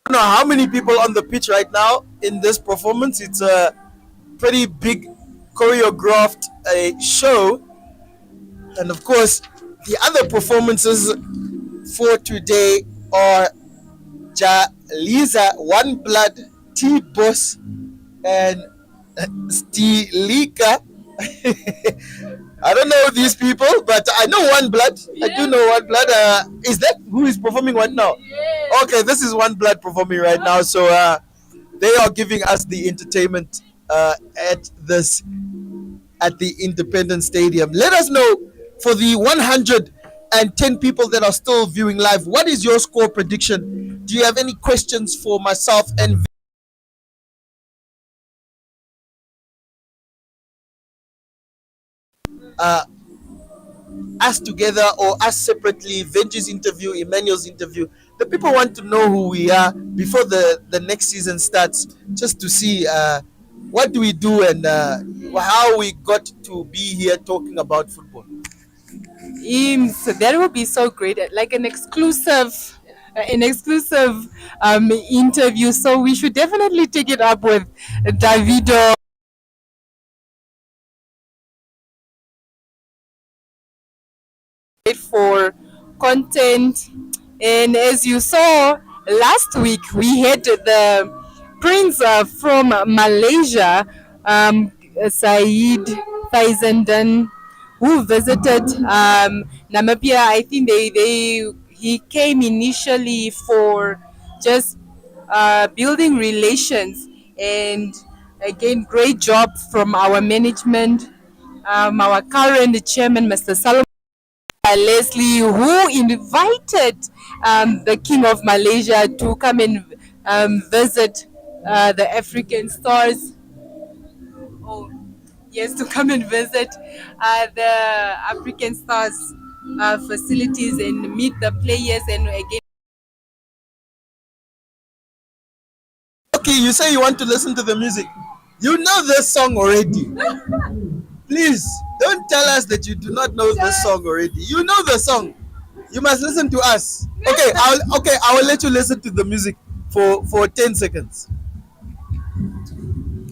I don't know how many people on the pitch right now in this performance. It's a pretty big choreographed show, and of course, the other performances for today are Jaliza, One Blood, T Boss, and Stilika. I don't know these people, but I know One Blood. I do know One Blood. Is that who is performing right now? Okay, this is One Blood performing right now. So they are giving us the entertainment at the Independence Stadium. Let us know for the 110 people that are still viewing live. What is your score prediction? Do you have any questions for myself and uh, us together or us separately? Venge's interview, Emmanuel's interview. The people want to know who we are before the next season starts, just to see what do we do and how we got to be here talking about football. So that would be so great, like an exclusive interview. So we should definitely take it up with Davido for content. And as you saw last week, we had the prince from Malaysia, Said Faizandan, who visited Namibia. I think he came initially for just building relations, and again, great job from our management, our current chairman, Mr. Salom. Leslie, who invited the King of Malaysia to come and visit the African stars. Oh, yes, to come and visit the African stars facilities and meet the players. And again, Okay, you say you want to listen to the music. You know this song already. Please don't tell us that you do not know this song already. You know the song. You must listen to us. I will let you listen to the music for 10 seconds.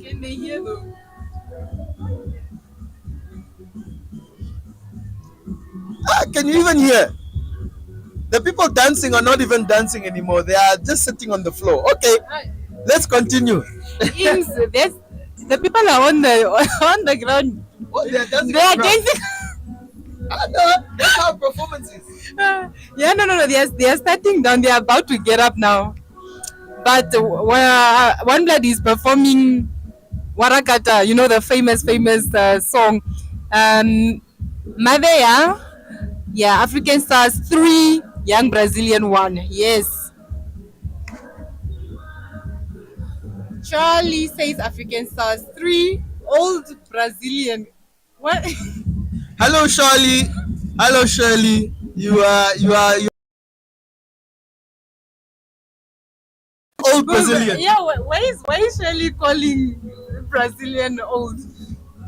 can they hear them? Can you even hear? The people dancing are not even dancing anymore. They are just sitting on the floor. Okay, let's continue. Ings, the people are on the on the ground. Oh, they are dancing. They are dancing. No, that's how performance is. Yeah, no. They are starting down. They are about to get up now. But One Blood is performing Warakata. You know the famous song. Um, Madeya, yeah, African Stars 3, Young Brazilian 1. Yes. Charlie says African Stars 3, Old Brazilian. What? Hello, Shirley. Hello, Shirley. You are old Brazilian. Yeah, why is Shirley calling Brazilian old?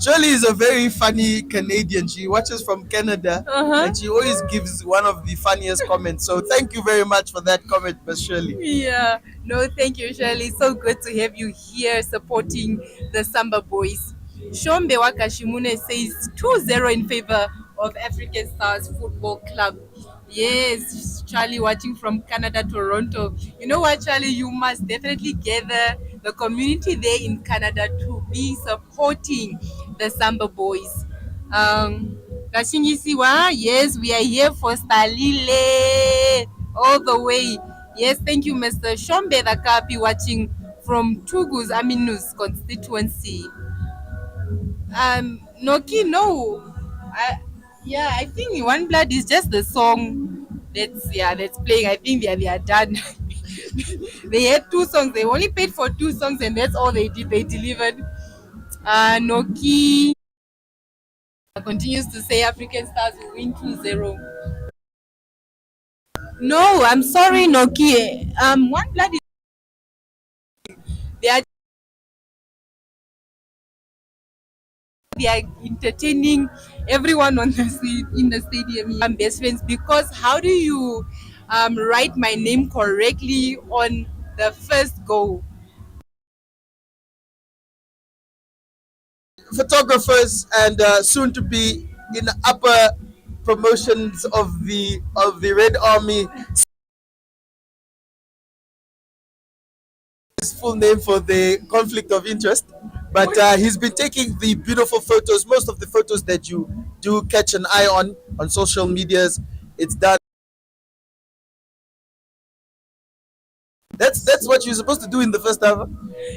Shirley is a very funny Canadian. She watches from Canada Uh-huh. and she always gives one of the funniest comments. So thank you very much for that comment, Miss Shirley. Yeah. No, thank you, Shirley. So good to have you here supporting the Samba boys. Shombe Wakashimune says 2-0 in favor of African Stars Football Club. Yes, Charlie watching from Canada, Toronto. You know what, Charlie? You must definitely gather the community there in Canada to be supporting the Samba boys. Kashingisiwa, yes, we are here for Stalile all the way. Yes, thank you, Mr. Shombe Dakapi, watching from Tugu's Aminus constituency. Noki, no. I, yeah, I think One Blood is just the song that's playing. I think they are done. They had two songs. They only paid for two songs, and that's all they did. They delivered. Noki continues to say African Stars will win 2-0. No, I'm sorry, Noki. One Blood is they are they are entertaining everyone on in the stadium. I'm best friends because how do you write my name correctly on the first goal? Photographers and soon to be in the upper promotions of the Red Army. His full name for the conflict of interest, but he's been taking the beautiful photos. Most of the photos that you do catch an eye on social medias, it's done. That's what you're supposed to do in the first half.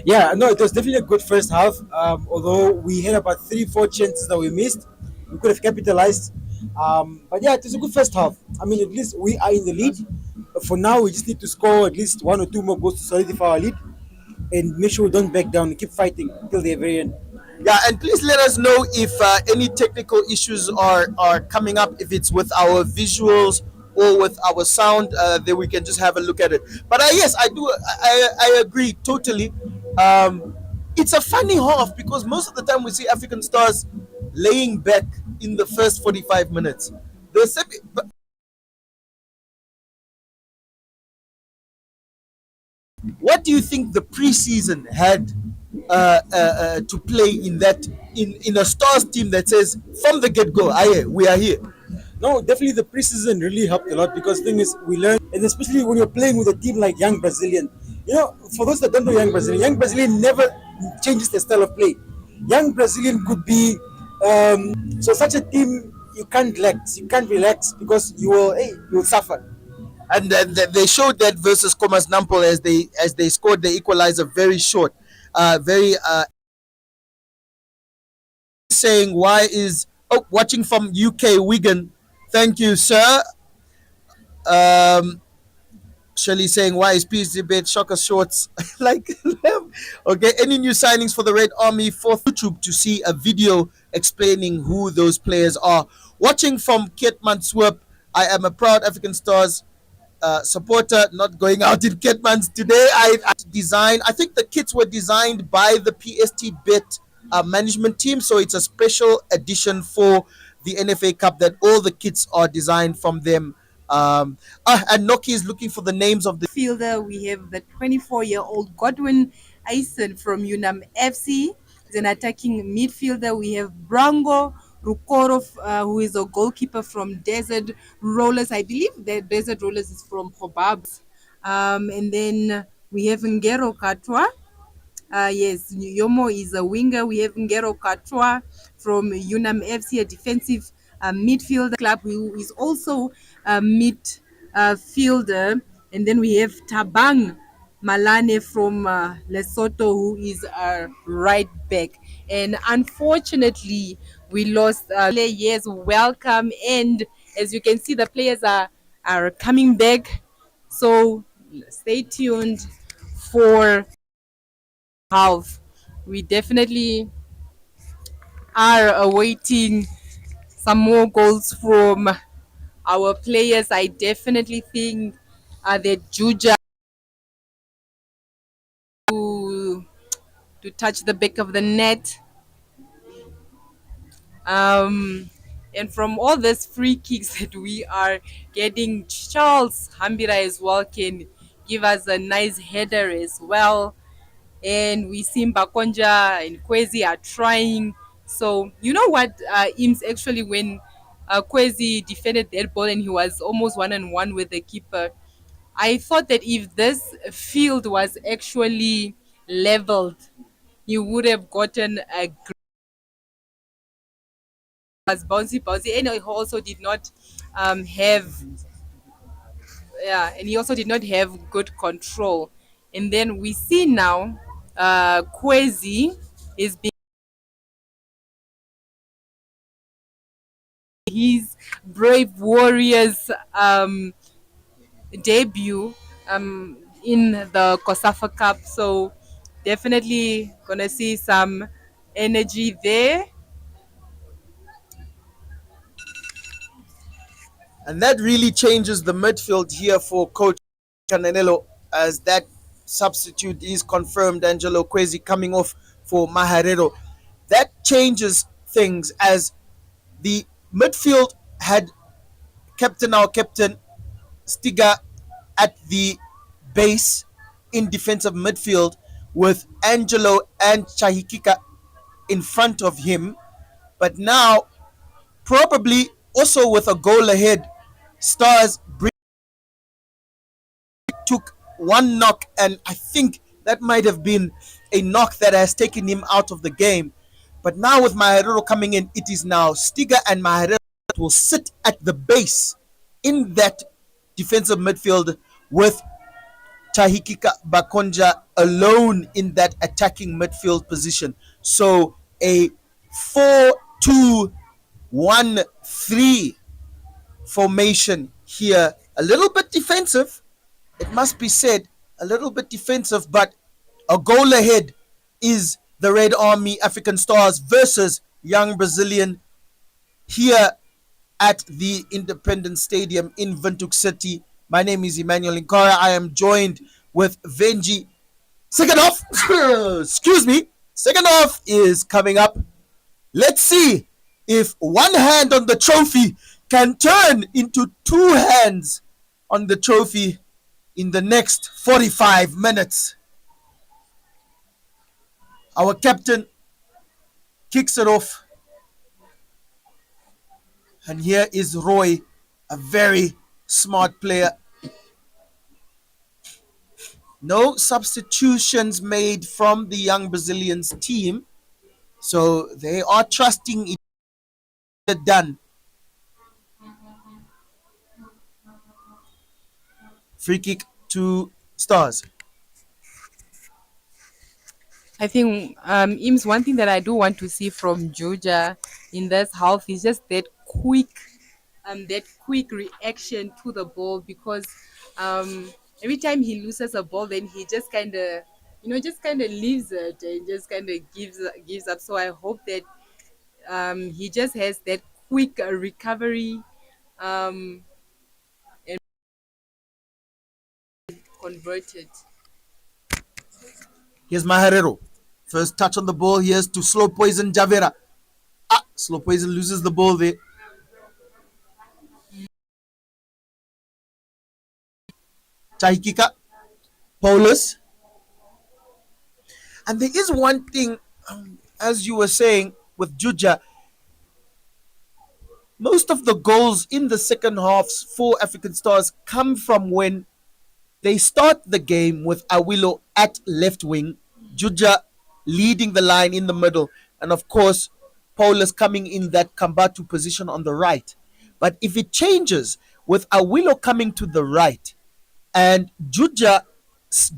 Yeah, no, it was definitely a good first half. Although we had about 3, 4 chances that we missed, we could have capitalized. But yeah, it was a good first half. I mean, at least we are in the lead. For now, we just need to score at least 1 or 2 more goals to solidify our lead and make sure we don't back down and keep fighting till the very end. Yeah, and please let us know if any technical issues are coming up. If it's with our visuals or with our sound, then we can just have a look at it. But yes, I do. I agree totally. It's a funny half because most of the time we see African Stars laying back in the first 45 minutes. The What do you think the preseason had to play in that in a Stars team that says from the get go, we are here. No, definitely the preseason really helped a lot because the thing is we learned, and especially when you're playing with a team like Young Brazilian. You know, for those that don't know Young Brazilian never changes their style of play. Young Brazilian could be so such a team you can't relax because you will suffer. And they showed that versus Comas Nampol as they scored the equalizer very short, very saying why is watching from UK Wigan. Thank you, sir. Um, Shirley saying why is PSTBet shocker shorts like them? Okay, any new signings for the Red Army for YouTube to see a video explaining who those players are. Watching from Keetmanshoop, I am a proud African Stars supporter, not going out in Ketmans today. I design. I think the kits were designed by the PSTBet management team, so it's a special edition for the NFA Cup that all the kits are designed from them. And Noki is looking for the names of the Fielder, we have the 24-year-old Godwin Eisen from Unam FC. He's an attacking midfielder. We have Brango Rukorov, who is a goalkeeper from Desert Rollers. I believe the Desert Rollers is from Hobabs. And then we have Ngero Katwa. Yes, Yomo is a winger. We have Ngero Katwa from Unam FC, a defensive midfielder club who is also a midfielder. And then we have Tabang Malane from Lesotho, who is a right back. And unfortunately, we lost. Yes, welcome. And as you can see, the players are coming back. So stay tuned for half. We definitely are awaiting some more goals from our players. I definitely think that Juja to touch the back of the net. Um, and from all these free kicks that we are getting, Charles Hambira as well can give us a nice header as well. And we see Mbakonja and Kwezi are trying. So you know what, Ims, actually when Kwezi defended that ball and he was almost one on one with the keeper, I thought that if this field was actually leveled, he would have gotten a was bouncy, and he also did not have, yeah, and he also did not have good control. And then we see now Kwezi is being his Brave Warriors debut in the Kosafa Cup. So definitely gonna see some energy there. And that really changes the midfield here for Coach Cananelo, as that substitute is confirmed, Angelo Kwezi coming off for Maharero. That changes things, as the midfield had our captain Stiga at the base in defensive midfield, with Angelo and Chahikika in front of him. But now, probably also with a goal ahead, Stars took one knock, and I think that might have been a knock that has taken him out of the game. But now with Maharero coming in, it is now Stiga and Maharero that will sit at the base in that defensive midfield, with Tahikika Bakonja alone in that attacking midfield position. So a 4-2-1-3 formation here. A little bit defensive, it must be said, a little bit defensive, but a goal ahead is the Red Army African Stars versus Young Brazilian here at the Independence Stadium in Windhoek City. My name is Emmanuel Inkara. I am joined with Venji. Second off, excuse me, second off is coming up. Let's see if one hand on the trophy can turn into two hands on the trophy in the next 45 minutes. Our captain kicks it off. And here is Roy, a very smart player. No substitutions made from the Young Brazilians team. So they are trusting it done. Free kick to Stars. I think Ims, one thing that I do want to see from Juja in this half is just that quick reaction to the ball, because every time he loses a ball, then he just kind of, just kind of leaves it and just kind of gives up. So I hope that he just has that quick recovery um, and converted. Here's Maharero. First touch on the ball. Here's to Slow Poison Javera. Slow Poison loses the ball there. Chahikika. Paulus. And there is one thing, as you were saying, with Juja, most of the goals in the second halves for African Stars come from when they start the game with Awilo at left wing, Juja leading the line in the middle, and of course, Paulus coming in that Kambatu position on the right. But if it changes with Awilo coming to the right and Juja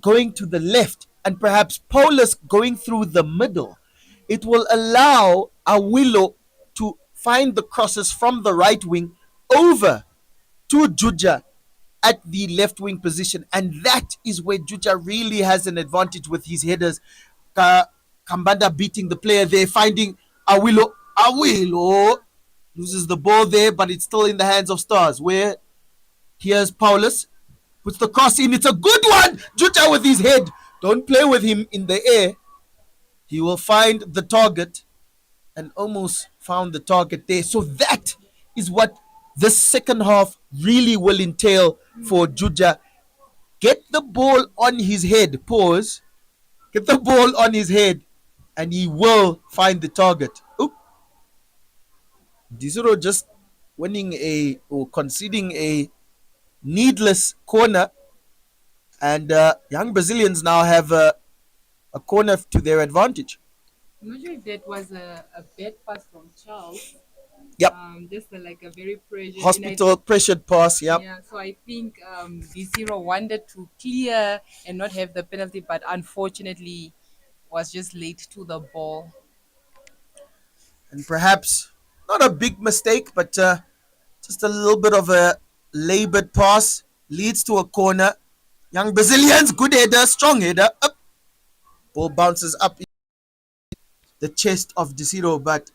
going to the left and perhaps Paulus going through the middle, it will allow Awilo to find the crosses from the right wing over to Juja at the left wing position, and that is where Juja really has an advantage with his headers. Kambanda beating the player there, finding Awilo loses the ball there, but it's still in the hands of Stars. Where here's Paulus, puts the cross in. It's a good one. Juja with his head. Don't play with him in the air. He will find the target and almost found the target there. So that is what this second half really will entail for Juja. Get the ball on his head. Pause. Get the ball on his head, and he will find the target. Oop. Dizuro just winning a or conceding a needless corner, and young Brazilians now have a corner to their advantage. I'm not sure if that was a bad pass from Charles. Yep. Just like a very pressured. Hospital pressured pass. Yep. Yeah, so I think D0 wanted to clear and not have the penalty, but unfortunately was just late to the ball. And perhaps not a big mistake, but just a little bit of a labored pass leads to a corner. Young Brazilians, good header, strong header. Up. Ball bounces up the chest of Desiro, but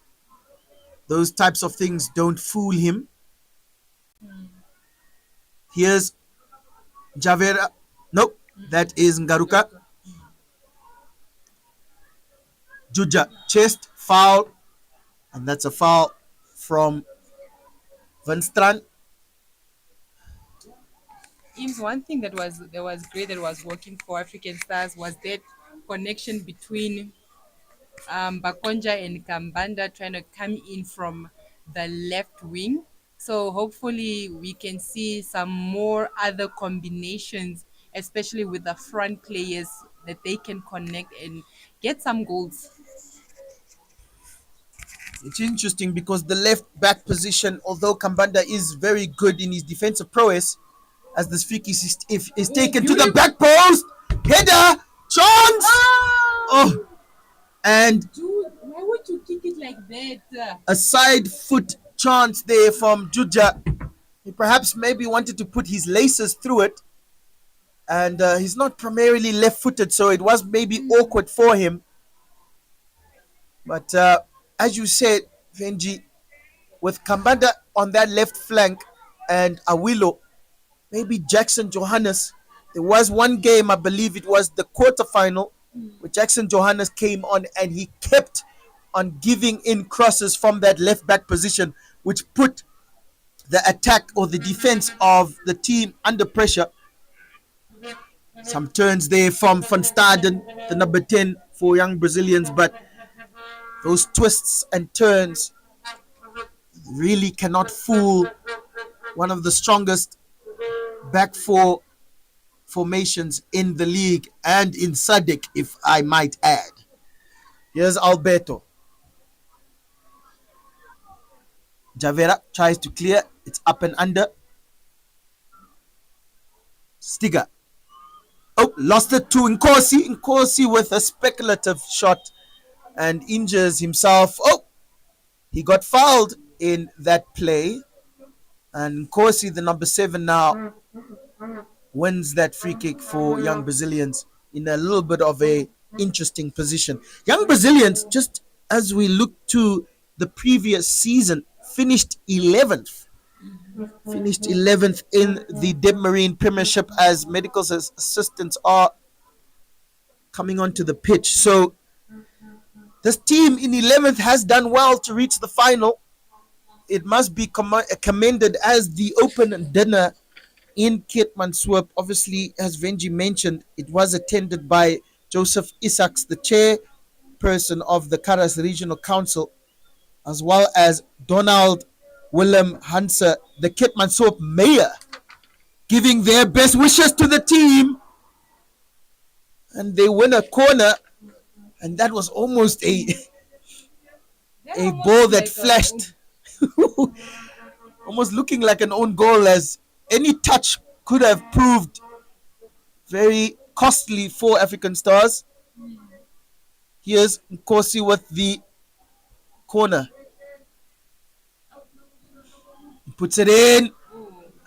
those types of things don't fool him. Here's Javera. Nope, that is Ngaruka. Juja, chest, foul. And that's a foul from Van Strand. One thing that was great that was working for African Stars was that connection between Bakonja and Kambanda trying to come in from the left wing. So hopefully we can see some more other combinations, especially with the front players, that they can connect and get some goals. It's interesting because the left back position, although Kambanda is very good in his defensive prowess, as the free kick is taken to the back post, header, chance! Oh, and Dude, why would you kick it like that? a side foot chance there from Juja. He perhaps maybe wanted to put his laces through it, and he's not primarily left footed, so it was maybe awkward for him. But as you said, Venji, with Kambanda on that left flank and Awilo, maybe Jackson Johannes. There was one game, I believe it was the quarterfinal, where Jackson Johannes came on and he kept on giving in crosses from that left back position, which put the attack or the defense of the team under pressure. Some turns there from Van Staden, the number 10 for young Brazilians, but those twists and turns really cannot fool one of the strongest back four formations in the league and in SADC, if I might add. Here's Alberto. Javera tries to clear. It's up and under. Stiga. Oh, lost it to Nkosi. Nkosi with a speculative shot and injures himself. Oh, he got fouled in that play. And Nkosi, the number 7 now, wins that free kick for young Brazilians in a little bit of a interesting position. Young Brazilians, just as we look to the previous season, finished 11th. Finished 11th in the Deb Marine Premiership as medical assistants are coming onto the pitch. So this team in 11th has done well to reach the final. It must be commended as the open dinner in Keetmanshoop. Obviously, as Venji mentioned, it was attended by Joseph Isaacs, the chairperson of the Karas Regional Council, as well as Donald Willem Hanse, the Keetmanshoop mayor, giving their best wishes to the team. And they win a corner, and that was almost a ball that flashed. Almost looking like an own goal, as any touch could have proved very costly for African Stars. Here's Nkosi with the corner. He puts it in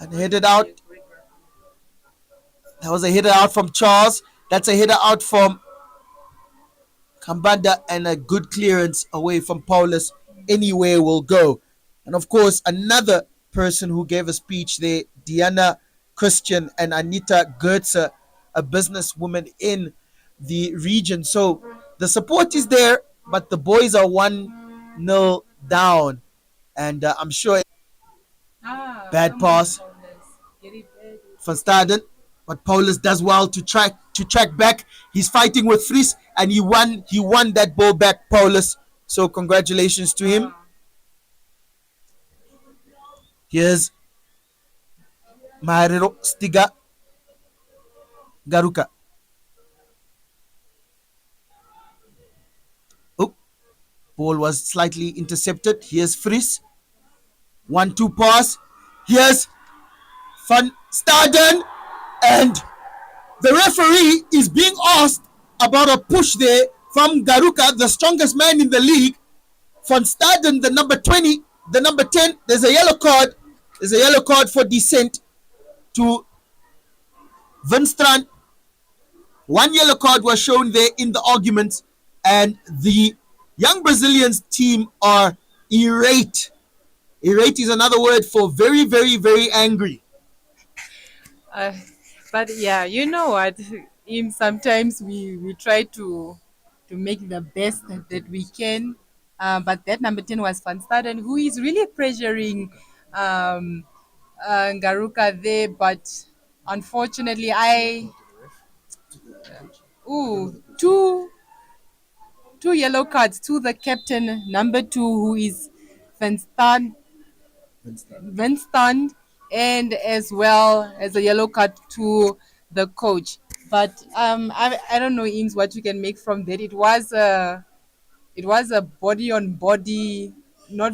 and headed out. That was a header out from Charles. That's a header out from Kambanda, and a good clearance away from Paulus. Anywhere will go. And of course, another person who gave a speech there, Diana Christian and Anita Goetze, a businesswoman in the region. So the support is there, but the boys are 1-0 down. And I'm sure Ah, bad come on, pass Paulus. Get it back. Van Staden, but Paulus does well to track back. He's fighting with Fries, and he won that ball back, Paulus. So congratulations to him. Ah. Here's Maharero Stiga Garuka. Oh, ball was slightly intercepted. Here's Fries. 1-2 pass. Here's Van Staden, and the referee is being asked about a push there from Garuka, the strongest man in the league. Van Staden, the number 20, the number 10, there's a yellow card. There's a yellow card for dissent to Winstrand. One yellow card was shown there in the arguments, and the young Brazilians team are irate. Irate is another word for very, very, very angry. Uh, but yeah, you know what? Sometimes we try to make the best that we can. But that number 10 was Van Staden, who is really pressuring um, Ngaruka there. But unfortunately, two yellow cards to the captain, number 2, who is Van Staden, Vincent, and as well as a yellow card to the coach. But I don't know, Eames, what you can make from that. It was a body on body, not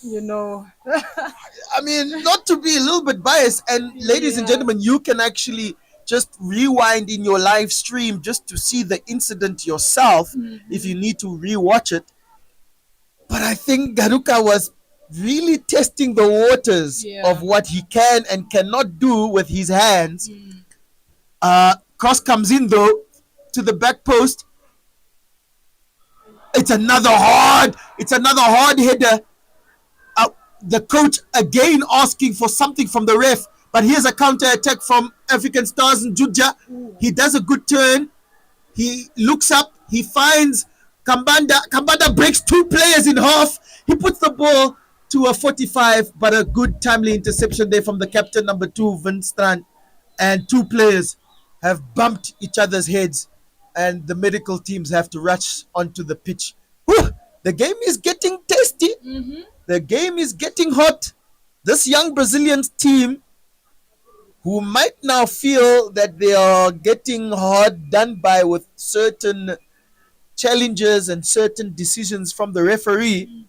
you know. I mean, not to be a little bit biased, and ladies and Yeah. gentlemen, you can actually just rewind in your live stream just to see the incident yourself if you need to rewatch it. But I think Garuka was really testing the waters Yeah. of what he can and cannot do with his hands. Cross comes in though to the back post. It's another hard header. The coach again asking for something from the ref, but here's a counter attack from African Stars and Juja. He does a good turn. He looks up. He finds Kambanda. Kambanda breaks two players in half. He puts the ball to a 45, but a good timely interception there from the captain, number 2, Vinstrand. And two players have bumped each other's heads, and the medical teams have to rush onto the pitch. Whew, the game is getting tasty. The game is getting hot. This young Brazilian team, who might now feel that they are getting hard done by with certain challenges and certain decisions from the referee.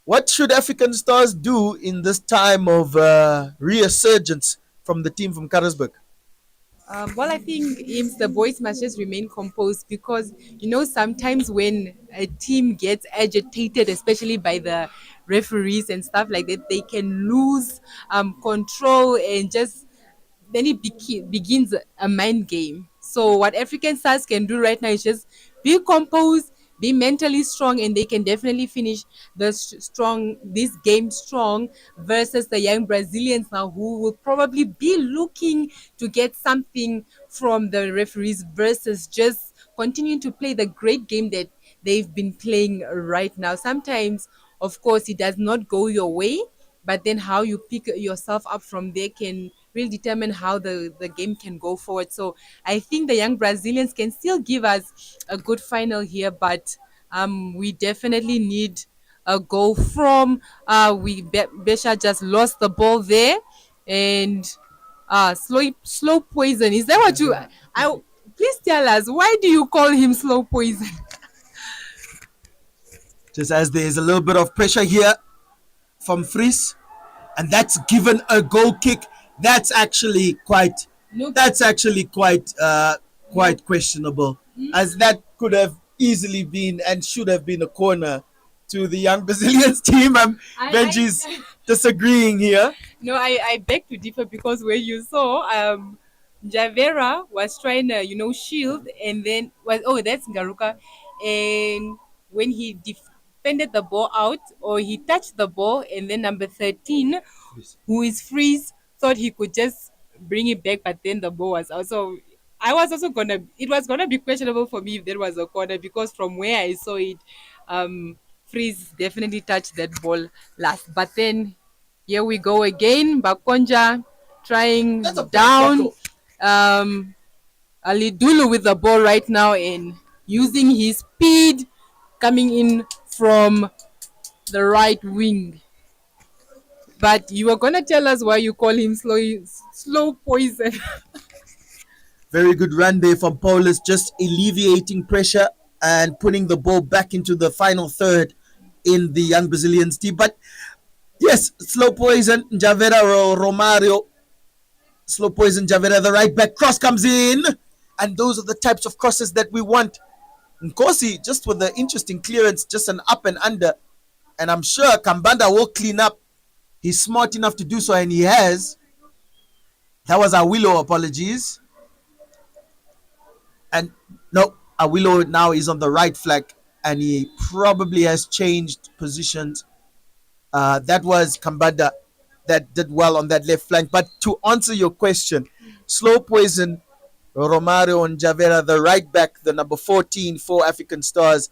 What should African Stars do in this time of resurgence from the team from Karlsberg? Well, I think the boys must just remain composed because sometimes when a team gets agitated, especially by the referees and stuff like that, they can lose control and just then it begins a mind game. So what African stars can do right now is just be composed, be mentally strong, and they can definitely finish this game strong versus the young Brazilians now who will probably be looking to get something from the referees versus just continuing to play the great game that they've been playing right now. Sometimes, of course, it does not go your way, but then how you pick yourself up from there can really determine how the game can go forward. So I think the young Brazilians can still give us a good final here, but we definitely need a goal from Besha just lost the ball there, and slow poison, is that what you I please tell us, why do you call him slow poison? Just as there's a little bit of pressure here from Fries, and that's given a goal kick. That's actually quite. Nope. That's actually quite Nope. questionable, as that could have easily been and should have been a corner to the young Brazilians team. Benji's I disagreeing here. No, I beg to differ because when you saw Javera was trying to, shield, and then that's Ngaruka, and when he defended the ball out, or he touched the ball, and then number 13, who is Freeze, thought he could just bring it back, but then the ball was out. So it was gonna be questionable for me if there was a corner because from where I saw it, Freeze definitely touched that ball last. But then here we go again. Bakonja That's a trying bad down. tackle. Ali Dulu with the ball right now and using his speed coming in from the right wing. But you were gonna tell us why you call him slow poison. Very good run there from Paulus, just alleviating pressure and putting the ball back into the final third in the young Brazilians team. But yes, slow poison, Javera Romario, slow poison Javera, the right back cross comes in. And those are the types of crosses that we want. Nkosi, just with the interesting clearance, just an up and under. And I'm sure Kambanda will clean up. He's smart enough to do so, and he has. That was Awilo, apologies. And no, Awilo now is on the right flank, and he probably has changed positions. That was Kambanda that did well on that left flank. But to answer your question, slow poison, Romario and Javera, the right back, the number 14 for African Stars.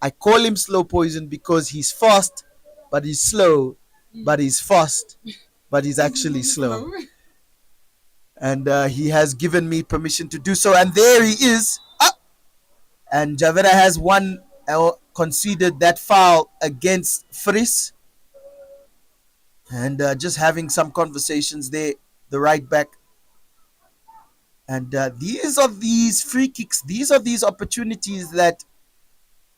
I call him slow poison because he's fast, but he's slow, but he's fast, but he's actually slow. And he has given me permission to do so. And there he is. Ah! And Javera has won or conceded that foul against Fris. And just having some conversations there, the right back. And these are these free kicks, these are these opportunities that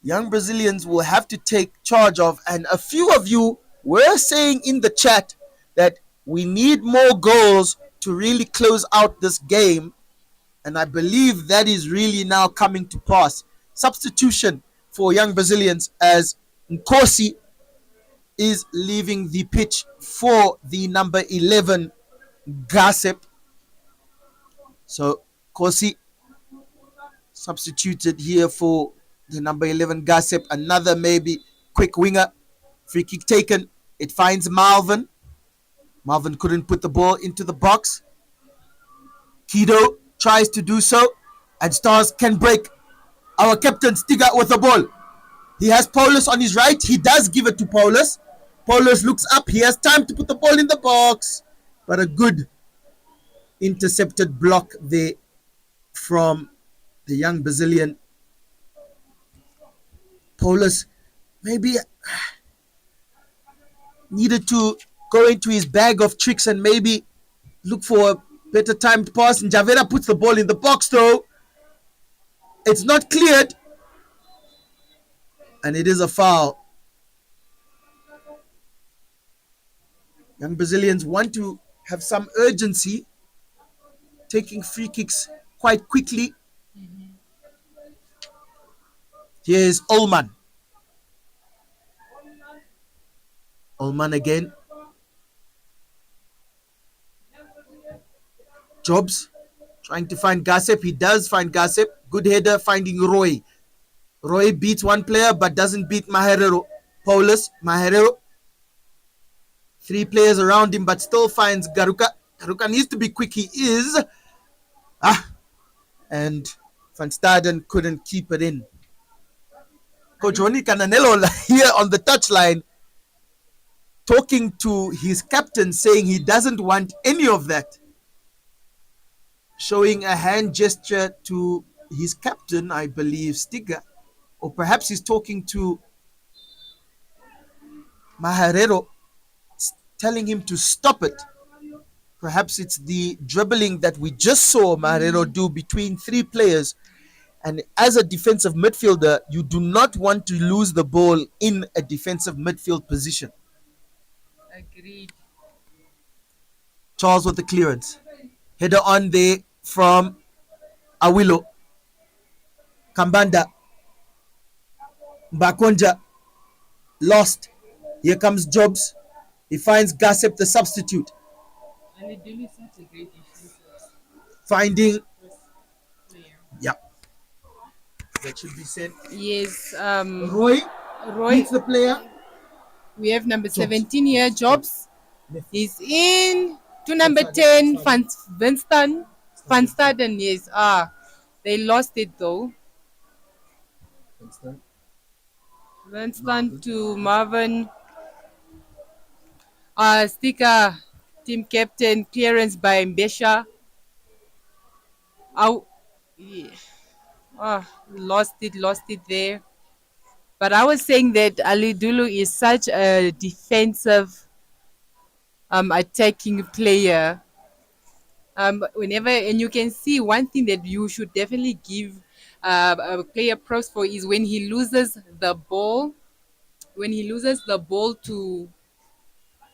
young Brazilians will have to take charge of. And a few of you were saying in the chat that we need more goals to really close out this game. And I believe that is really now coming to pass. Substitution for young Brazilians as Nkosi is leaving the pitch for the number 11 Gossip. So Nkosi substituted here for the number 11 Gossip. Another maybe quick winger. Free kick taken. It finds Malvin. Malvin couldn't put the ball into the box. Kido tries to do so, and Stars can break. Our captain Stiga with the ball. He has Paulus on his right. He does give it to Paulus. Paulus looks up. He has time to put the ball in the box. But a good intercepted block there from the young Brazilian. Paulus maybe needed to go into his bag of tricks and maybe look for a better timed pass. And Javera puts the ball in the box though. It's not cleared. And it is a foul. Young Brazilians want to have some urgency, taking free kicks quite quickly. Here's Ullman. Ullman again. Jobs trying to find Gossip. He does find Gossip. Good header finding Roy. Roy beats one player but doesn't beat Maherero. Paulus, Maherero. Three players around him but still finds Garuka. Garuka needs to be quick. He is. And Van Staden couldn't keep it in. Coach Ronnie Cananello here on the touchline talking to his captain saying he doesn't want any of that. Showing a hand gesture to his captain, I believe, Stiga. Or perhaps he's talking to Maherero, telling him to stop it. Perhaps it's the dribbling that we just saw Maherero do between three players. And as a defensive midfielder, you do not want to lose the ball in a defensive midfield position. Agreed. Charles with the clearance. Header on there from Awilo. Kambanda. Bakonja. Lost. Here comes Jobs. He finds Gossip, the substitute. Finding. Yeah. That should be said. Yes. Roy Roy. beats the player. We have number Jobs. 17 here, Jobs. He's in to number 10, Van Staden, yes. They lost it though. Winston to Marvin. Sticker, team captain, clearance by Mbesha. Out. Yeah. Lost it there. But I was saying that Ali Dulu is such a defensive, attacking player. Whenever, and you can see one thing that you should definitely give a player props for is when he loses the ball. When he loses the ball to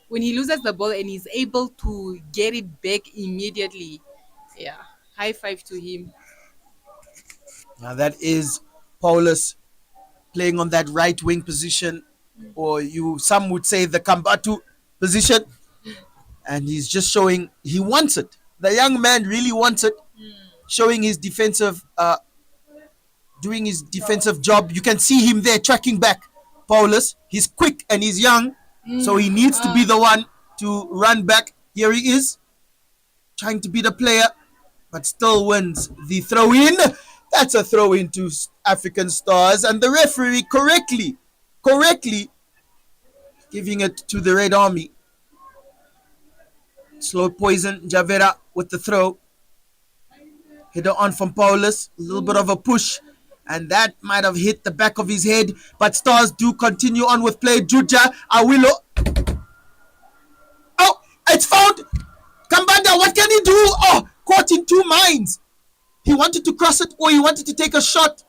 when he loses the ball and he's able to get it back immediately. Yeah, high five to him. Now that is Paulus playing on that right wing position, or some would say the Kambatu position, and he's just showing he wants it. The young man really wants it, showing his defensive, doing his defensive job. You can see him there tracking back. Paulus, he's quick and he's young, so he needs to be the one to run back. Here he is, trying to be the player, but still wins the throw in. That's a throw in to African Stars, and the referee correctly giving it to the Red Army. Slow poison, Javera with the throw. Header on from Paulus, a little bit of a push, and that might have hit the back of his head, but Stars do continue on with play. Juja, Awilo. Oh, it's found. Kambanda, what can he do? Oh, caught in two minds. He wanted to cross it or he wanted to take a shot.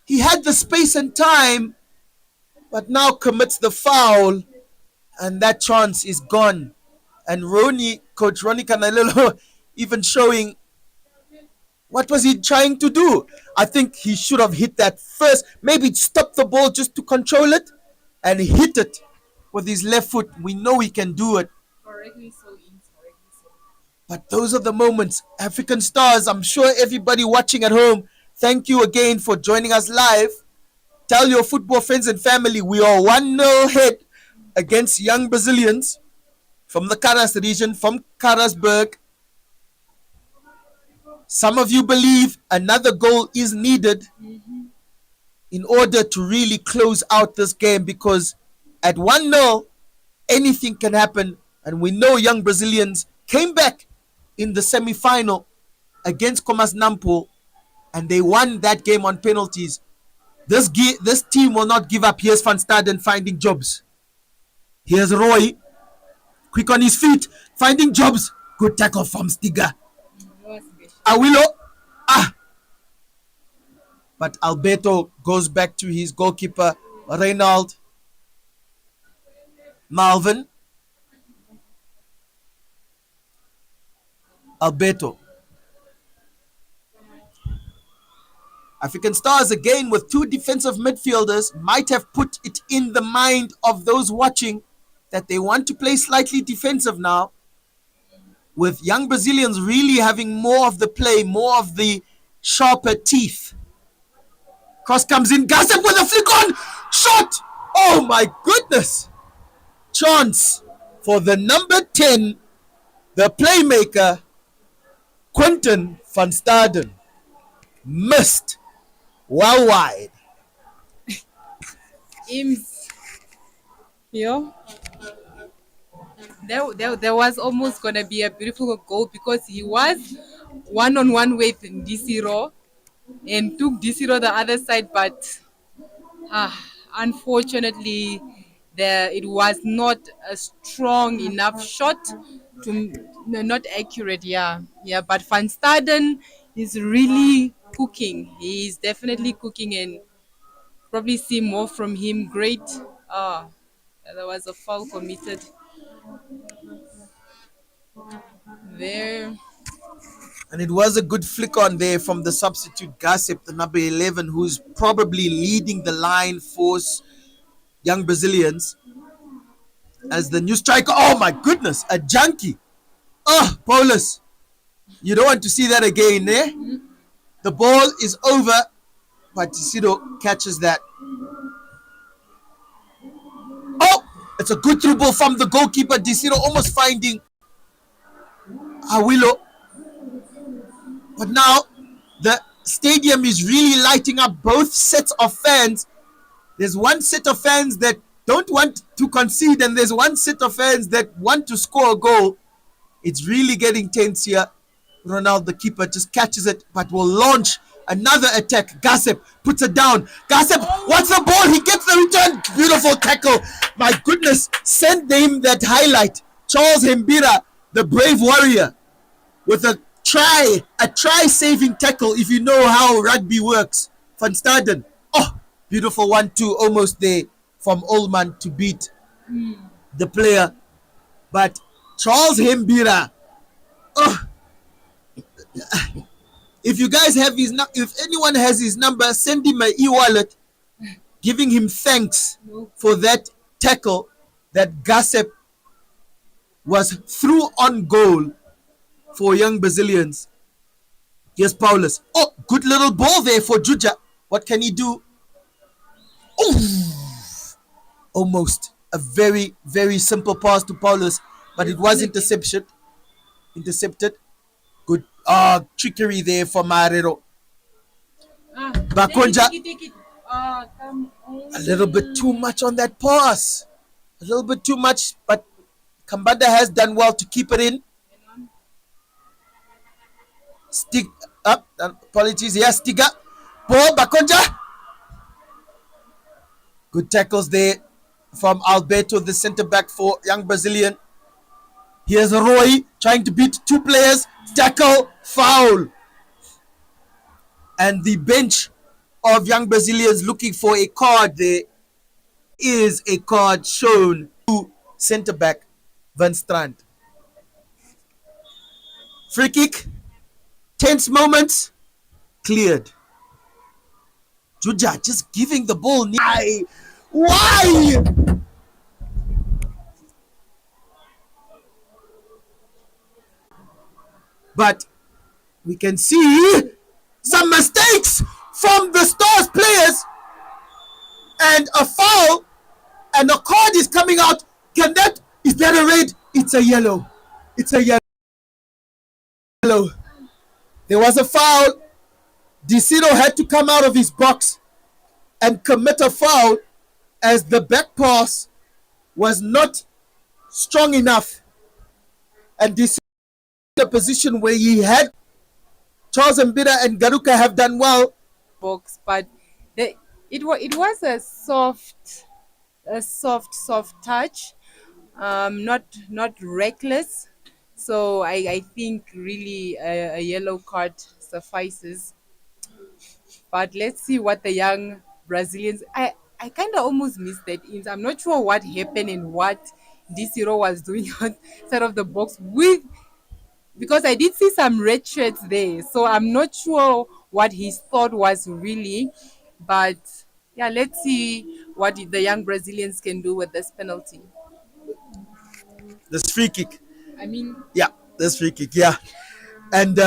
He had the space and time, but now commits the foul, and that chance is gone. And Coach Ronnie Canalelo, even showing what was he trying to do. I think he should have hit that first. Maybe stop the ball just to control it and hit it with his left foot. We know he can do it. Correctly so, correctly so. But those are the moments. African Stars, I'm sure everybody watching at home, thank you again for joining us live. Tell your football friends and family we are 1-0 head against young Brazilians from the Karas region, from Karasburg. Some of you believe another goal is needed in order to really close out this game, because at 1-0, anything can happen. And we know young Brazilians came back in the semi-final against Comas Nampo, and they won that game on penalties. This team will not give up. Here's Van Staden finding jobs. Here's Roy, quick on his feet, finding jobs. Good tackle from Stiga. Awilo. But Alberto goes back to his goalkeeper, Reynald. Malvin. Alberto. African Stars again with two defensive midfielders might have put it in the mind of those watching that they want to play slightly defensive now, with young Brazilians really having more of the play, more of the sharper teeth. Cross comes in, Gossip with a flick on, shot! Oh my goodness! Chance for the number 10, the playmaker, Quentin van Staden. Missed. Well wide. Ims. Yo. There was almost going to be a beautiful goal because he was one-on-one with Disiro and took Disiro the other side, but unfortunately it was not a strong enough shot to not accurate. Yeah, but Van Staden is really cooking. He's definitely cooking, and probably see more from him. Great. There was a foul committed there. And it was a good flick on there from the substitute Gossip, the number 11, who's probably leading the line for young Brazilians as the new striker. Oh my goodness, a junkie. Oh, Paulus, you don't want to see that again, eh? The ball is over, but Tisido catches that. Oh, it's a good through ball from the goalkeeper. Tisido almost finding Awilo. But now the stadium is really lighting up. Both sets of fans There's one set of fans that don't want to concede, and there's one set of fans that want to score a goal. It's really getting tense here. Ronaldo, the keeper, just catches it, but will launch another attack. Gossip puts it down. Gossip wants the ball. He gets the return. Beautiful tackle. My goodness, send him that highlight. Charles Hembira, the brave warrior, with a try-saving tackle. If you know how rugby works, Van Staden. Oh, beautiful 1-2, almost there from Ullman to beat the player. But Charles Hembira, oh, if you guys have if anyone has his number, send him an e-wallet giving him thanks for that tackle that Gossip was through on goal for young Brazilians. Here's Paulus. Oh, good little ball there for Juja. What can he do? Oh, almost a very, very simple pass to Paulus, but it was intercepted. Good trickery there for Marrero. Bakonja, Take it. Come a little bit too on. much on that pass. A little bit too much, but Kambada has done well to keep it in. Stick up. Apologies. Yeah, stick up. Ball, Bakonja. Good tackles there from Alberto, the centre back for young Brazilian. Here's Roy trying to beat two players. Tackle, foul. And the bench of young Brazilians looking for a card. There is a card shown to centre back Van Strand. Free kick. Tense moments. Cleared. Juja just giving the ball. Why? But we can see some mistakes from the Stars players, and a foul, and a card is coming out. Is that a red? It's a yellow. It's a yellow. There was a foul. DeCito had to come out of his box and commit a foul as the back pass was not strong enough, and DeCito in a position where he had Charles Mbida and Garuka have done well. Box, but it was a soft touch, not reckless. So I think really a yellow card suffices. But let's see what the young Brazilians. I kind of almost missed that. I'm not sure what happened and what D0 was doing outside of the box with, because I did see some red shirts there. So I'm not sure what his thought was really. But yeah, let's see what the young Brazilians can do with this penalty. This free kick. I mean, Yeah, this free kick. Yeah. And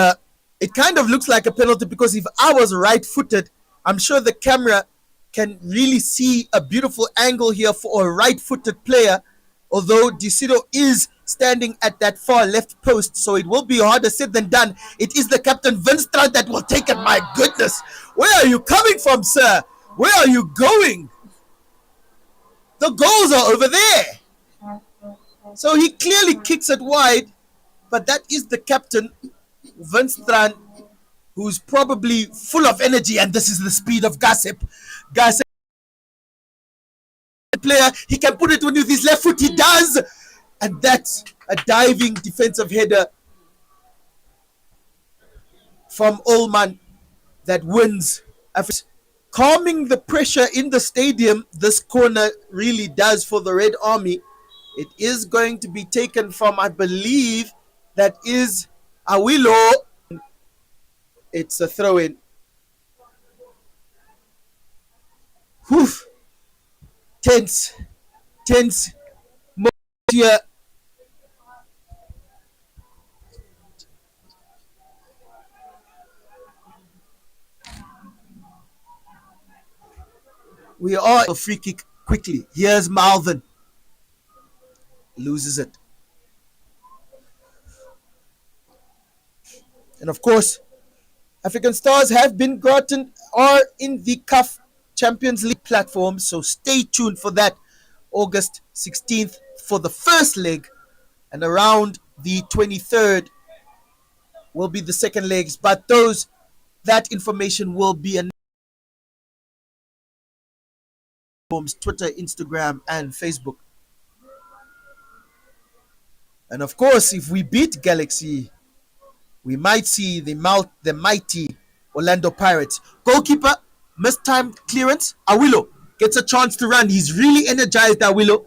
it kind of looks like a penalty because if I was right footed, I'm sure the camera can really see a beautiful angle here for a right footed player. Although DeCito is standing at that far left post, so it will be harder said than done. It is the captain Vinstra that will take it. My goodness, where are you coming from, sir? Where are you going? The goals are over there. So he clearly kicks it wide, but that is the captain, Vinstrand, who's probably full of energy, and this is the speed of Gossip. Gossip player, he can put it on with his left foot, he does, and that's a diving defensive header from Ullman that wins. Calming the pressure in the stadium, this corner really does for the Red Army. It is going to be taken from, I believe, that is Awilo. It's a throw-in. Whew. Tense here. We are a free kick quickly. Here's Malvin. Loses it. And of course, African Stars have been gotten are in the cuff Champions League platform. So stay tuned for that. August 16th for the first leg, and around the 23rd will be the second legs. But that information will be announced on Twitter, Instagram, and Facebook. And of course, if we beat Galaxy, we might see the mighty Orlando Pirates. Goalkeeper, missed time clearance. Awilo gets a chance to run. He's really energized, Awilo.